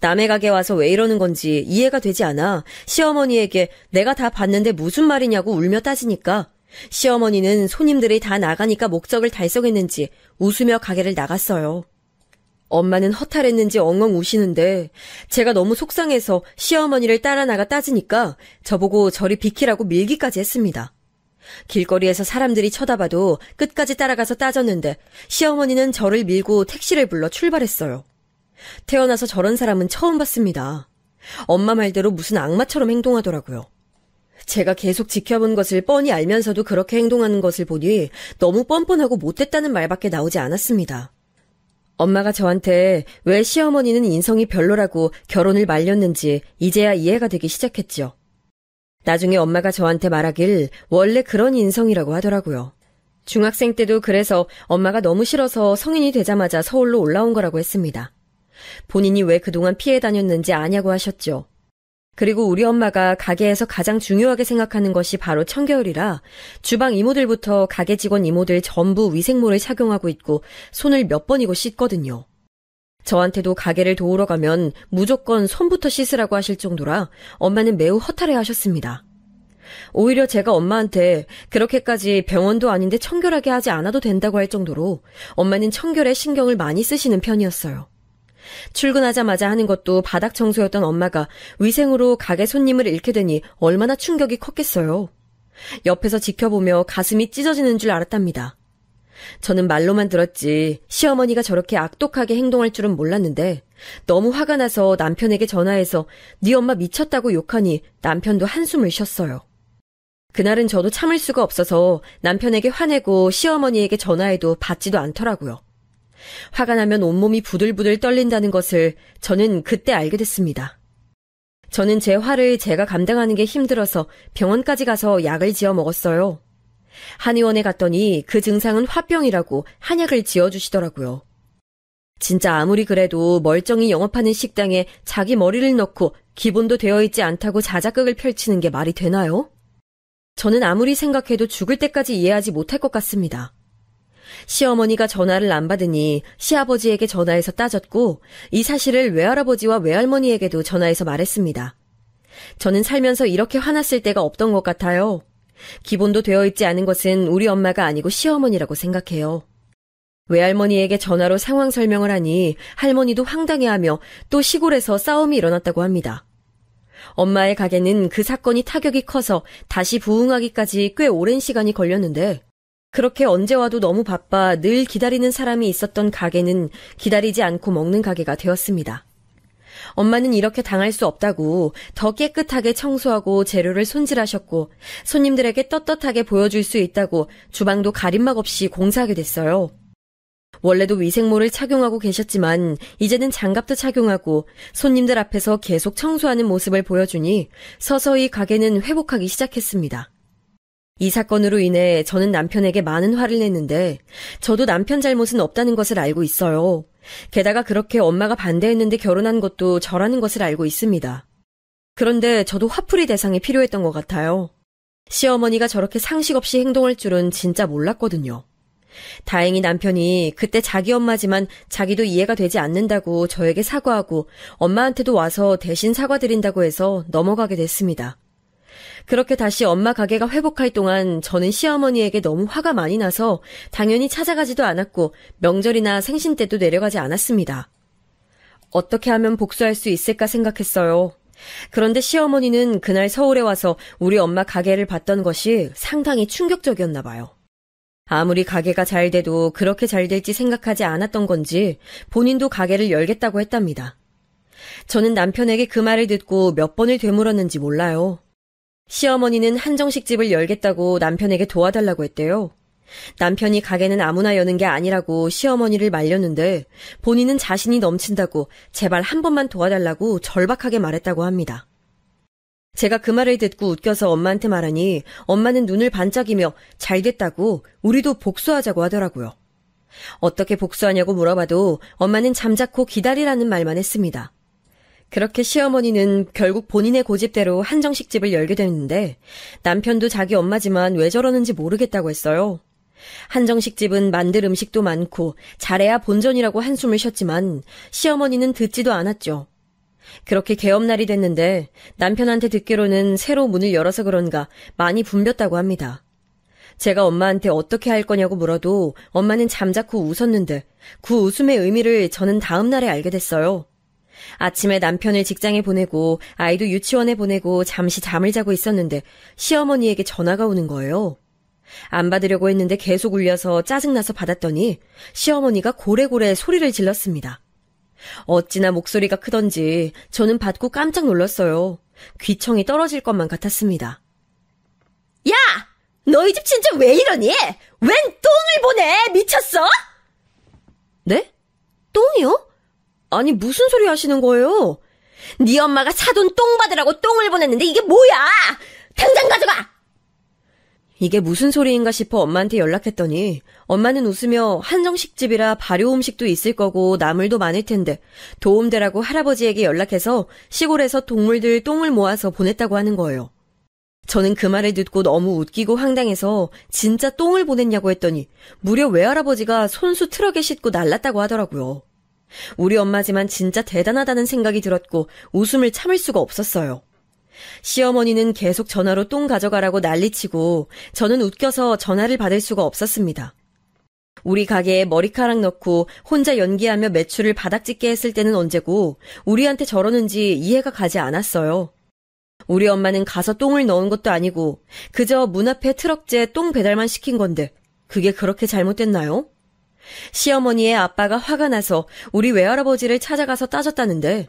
남의 가게 와서 왜 이러는 건지 이해가 되지 않아 시어머니에게 내가 다 봤는데 무슨 말이냐고 울며 따지니까 시어머니는 손님들이 다 나가니까 목적을 달성했는지 웃으며 가게를 나갔어요. 엄마는 허탈했는지 엉엉 우시는데 제가 너무 속상해서 시어머니를 따라 나가 따지니까 저보고 저리 비키라고 밀기까지 했습니다. 길거리에서 사람들이 쳐다봐도 끝까지 따라가서 따졌는데 시어머니는 저를 밀고 택시를 불러 출발했어요. 태어나서 저런 사람은 처음 봤습니다. 엄마 말대로 무슨 악마처럼 행동하더라고요. 제가 계속 지켜본 것을 뻔히 알면서도 그렇게 행동하는 것을 보니 너무 뻔뻔하고 못됐다는 말밖에 나오지 않았습니다. 엄마가 저한테 왜 시어머니는 인성이 별로라고 결혼을 말렸는지 이제야 이해가 되기 시작했죠. 나중에 엄마가 저한테 말하길 원래 그런 인성이라고 하더라고요. 중학생 때도 그래서 엄마가 너무 싫어서 성인이 되자마자 서울로 올라온 거라고 했습니다. 본인이 왜 그동안 피해 다녔는지 아냐고 하셨죠. 그리고 우리 엄마가 가게에서 가장 중요하게 생각하는 것이 바로 청결이라 주방 이모들부터 가게 직원 이모들 전부 위생모를 착용하고 있고 손을 몇 번이고 씻거든요. 저한테도 가게를 도우러 가면 무조건 손부터 씻으라고 하실 정도라 엄마는 매우 허탈해 하셨습니다. 오히려 제가 엄마한테 그렇게까지 병원도 아닌데 청결하게 하지 않아도 된다고 할 정도로 엄마는 청결에 신경을 많이 쓰시는 편이었어요. 출근하자마자 하는 것도 바닥 청소였던 엄마가 위생으로 가게 손님을 잃게 되니 얼마나 충격이 컸겠어요. 옆에서 지켜보며 가슴이 찢어지는 줄 알았답니다. 저는 말로만 들었지 시어머니가 저렇게 악독하게 행동할 줄은 몰랐는데 너무 화가 나서 남편에게 전화해서 네 엄마 미쳤다고 욕하니 남편도 한숨을 쉬었어요. 그날은 저도 참을 수가 없어서 남편에게 화내고 시어머니에게 전화해도 받지도 않더라고요. 화가 나면 온몸이 부들부들 떨린다는 것을 저는 그때 알게 됐습니다. 저는 제 화를 제가 감당하는 게 힘들어서 병원까지 가서 약을 지어 먹었어요. 한의원에 갔더니 그 증상은 화병이라고 한약을 지어주시더라고요. 진짜 아무리 그래도 멀쩡히 영업하는 식당에 자기 머리를 넣고 기본도 되어 있지 않다고 자작극을 펼치는 게 말이 되나요? 저는 아무리 생각해도 죽을 때까지 이해하지 못할 것 같습니다. 시어머니가 전화를 안 받으니 시아버지에게 전화해서 따졌고 이 사실을 외할아버지와 외할머니에게도 전화해서 말했습니다. 저는 살면서 이렇게 화났을 때가 없던 것 같아요. 기본도 되어 있지 않은 것은 우리 엄마가 아니고 시어머니라고 생각해요. 외할머니에게 전화로 상황 설명을 하니 할머니도 황당해하며 또 시골에서 싸움이 일어났다고 합니다. 엄마의 가게는 그 사건이 타격이 커서 다시 부흥하기까지 꽤 오랜 시간이 걸렸는데 그렇게 언제 와도 너무 바빠 늘 기다리는 사람이 있었던 가게는 기다리지 않고 먹는 가게가 되었습니다. 엄마는 이렇게 당할 수 없다고 더 깨끗하게 청소하고 재료를 손질하셨고 손님들에게 떳떳하게 보여줄 수 있다고 주방도 가림막 없이 공사하게 됐어요. 원래도 위생모를 착용하고 계셨지만 이제는 장갑도 착용하고 손님들 앞에서 계속 청소하는 모습을 보여주니 서서히 가게는 회복하기 시작했습니다. 이 사건으로 인해 저는 남편에게 많은 화를 냈는데 저도 남편 잘못은 없다는 것을 알고 있어요. 게다가 그렇게 엄마가 반대했는데 결혼한 것도 저라는 것을 알고 있습니다. 그런데 저도 화풀이 대상이 필요했던 것 같아요. 시어머니가 저렇게 상식 없이 행동할 줄은 진짜 몰랐거든요. 다행히 남편이 그때 자기 엄마지만 자기도 이해가 되지 않는다고 저에게 사과하고 엄마한테도 와서 대신 사과드린다고 해서 넘어가게 됐습니다. 그렇게 다시 엄마 가게가 회복할 동안 저는 시어머니에게 너무 화가 많이 나서 당연히 찾아가지도 않았고 명절이나 생신 때도 내려가지 않았습니다. 어떻게 하면 복수할 수 있을까 생각했어요. 그런데 시어머니는 그날 서울에 와서 우리 엄마 가게를 봤던 것이 상당히 충격적이었나 봐요. 아무리 가게가 잘 돼도 그렇게 잘 될지 생각하지 않았던 건지 본인도 가게를 열겠다고 했답니다. 저는 남편에게 그 말을 듣고 몇 번을 되물었는지 몰라요. 시어머니는 한정식집을 열겠다고 남편에게 도와달라고 했대요. 남편이 가게는 아무나 여는 게 아니라고 시어머니를 말렸는데 본인은 자신이 넘친다고 제발 한 번만 도와달라고 절박하게 말했다고 합니다. 제가 그 말을 듣고 웃겨서 엄마한테 말하니 엄마는 눈을 반짝이며 잘 됐다고 우리도 복수하자고 하더라고요. 어떻게 복수하냐고 물어봐도 엄마는 잠자코 기다리라는 말만 했습니다. 그렇게 시어머니는 결국 본인의 고집대로 한정식집을 열게 됐는데 남편도 자기 엄마지만 왜 저러는지 모르겠다고 했어요. 한정식집은 만들 음식도 많고 잘해야 본전이라고 한숨을 쉬었지만 시어머니는 듣지도 않았죠. 그렇게 개업날이 됐는데 남편한테 듣기로는 새로 문을 열어서 그런가 많이 붐볐다고 합니다. 제가 엄마한테 어떻게 할 거냐고 물어도 엄마는 잠자코 웃었는데 그 웃음의 의미를 저는 다음 날에 알게 됐어요. 아침에 남편을 직장에 보내고 아이도 유치원에 보내고 잠시 잠을 자고 있었는데 시어머니에게 전화가 오는 거예요. 안 받으려고 했는데 계속 울려서 짜증나서 받았더니 시어머니가 고래고래 소리를 질렀습니다. 어찌나 목소리가 크던지 저는 받고 깜짝 놀랐어요. 귀청이 떨어질 것만 같았습니다. 야! 너희 집 진짜 왜 이러니? 웬 똥을 보내? 미쳤어? 네? 똥이요? 아니 무슨 소리 하시는 거예요? 네 엄마가 사돈 똥 받으라고 똥을 보냈는데 이게 뭐야? 당장 가져가! 이게 무슨 소리인가 싶어 엄마한테 연락했더니 엄마는 웃으며 한정식집이라 발효 음식도 있을 거고 나물도 많을 텐데 도움되라고 할아버지에게 연락해서 시골에서 동물들 똥을 모아서 보냈다고 하는 거예요. 저는 그 말을 듣고 너무 웃기고 황당해서 진짜 똥을 보냈냐고 했더니 무려 외할아버지가 손수 트럭에 싣고 날랐다고 하더라고요. 우리 엄마지만 진짜 대단하다는 생각이 들었고 웃음을 참을 수가 없었어요. 시어머니는 계속 전화로 똥 가져가라고 난리치고 저는 웃겨서 전화를 받을 수가 없었습니다. 우리 가게에 머리카락 넣고 혼자 연기하며 매출을 바닥짓게 했을 때는 언제고 우리한테 저러는지 이해가 가지 않았어요. 우리 엄마는 가서 똥을 넣은 것도 아니고 그저 문 앞에 트럭째 똥 배달만 시킨 건데 그게 그렇게 잘못됐나요? 시어머니의 아빠가 화가 나서 우리 외할아버지를 찾아가서 따졌다는데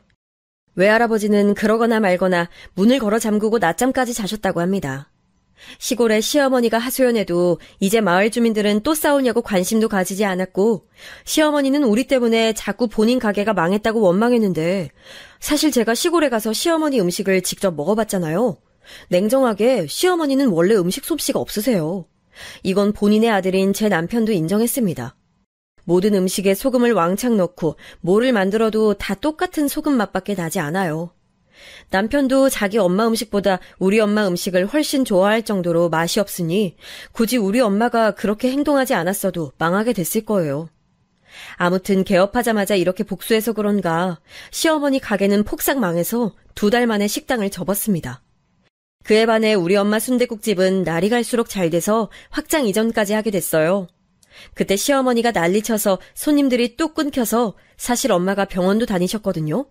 외할아버지는 그러거나 말거나 문을 걸어 잠그고 낮잠까지 자셨다고 합니다. 시골에 시어머니가 하소연해도 이제 마을 주민들은 또 싸우냐고 관심도 가지지 않았고 시어머니는 우리 때문에 자꾸 본인 가게가 망했다고 원망했는데 사실 제가 시골에 가서 시어머니 음식을 직접 먹어봤잖아요. 냉정하게 시어머니는 원래 음식 솜씨가 없으세요. 이건 본인의 아들인 제 남편도 인정했습니다. 모든 음식에 소금을 왕창 넣고 뭐를 만들어도 다 똑같은 소금 맛밖에 나지 않아요. 남편도 자기 엄마 음식보다 우리 엄마 음식을 훨씬 좋아할 정도로 맛이 없으니 굳이 우리 엄마가 그렇게 행동하지 않았어도 망하게 됐을 거예요. 아무튼 개업하자마자 이렇게 복수해서 그런가 시어머니 가게는 폭삭 망해서 2달 만에 식당을 접었습니다. 그에 반해 우리 엄마 순댓국집은 날이 갈수록 잘 돼서 확장 이전까지 하게 됐어요. 그때 시어머니가 난리쳐서 손님들이 뚝 끊겨서 사실 엄마가 병원도 다니셨거든요.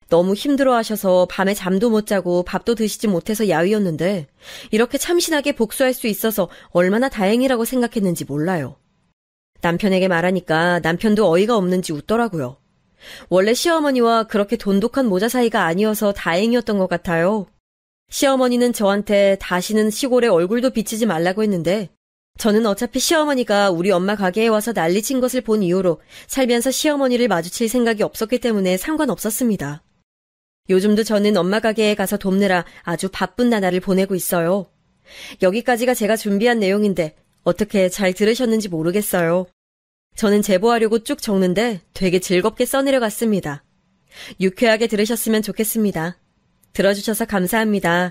너무 힘들어하셔서 밤에 잠도 못 자고 밥도 드시지 못해서 야위었는데 이렇게 참신하게 복수할 수 있어서 얼마나 다행이라고 생각했는지 몰라요. 남편에게 말하니까 남편도 어이가 없는지 웃더라고요. 원래 시어머니와 그렇게 돈독한 모자 사이가 아니어서 다행이었던 것 같아요. 시어머니는 저한테 다시는 시골에 얼굴도 비치지 말라고 했는데 저는 어차피 시어머니가 우리 엄마 가게에 와서 난리친 것을 본 이후로 살면서 시어머니를 마주칠 생각이 없었기 때문에 상관없었습니다. 요즘도 저는 엄마 가게에 가서 돕느라 아주 바쁜 나날을 보내고 있어요. 여기까지가 제가 준비한 내용인데 어떻게 잘 들으셨는지 모르겠어요. 저는 제보하려고 쭉 적는데 되게 즐겁게 써내려갔습니다. 유쾌하게 들으셨으면 좋겠습니다. 들어주셔서 감사합니다.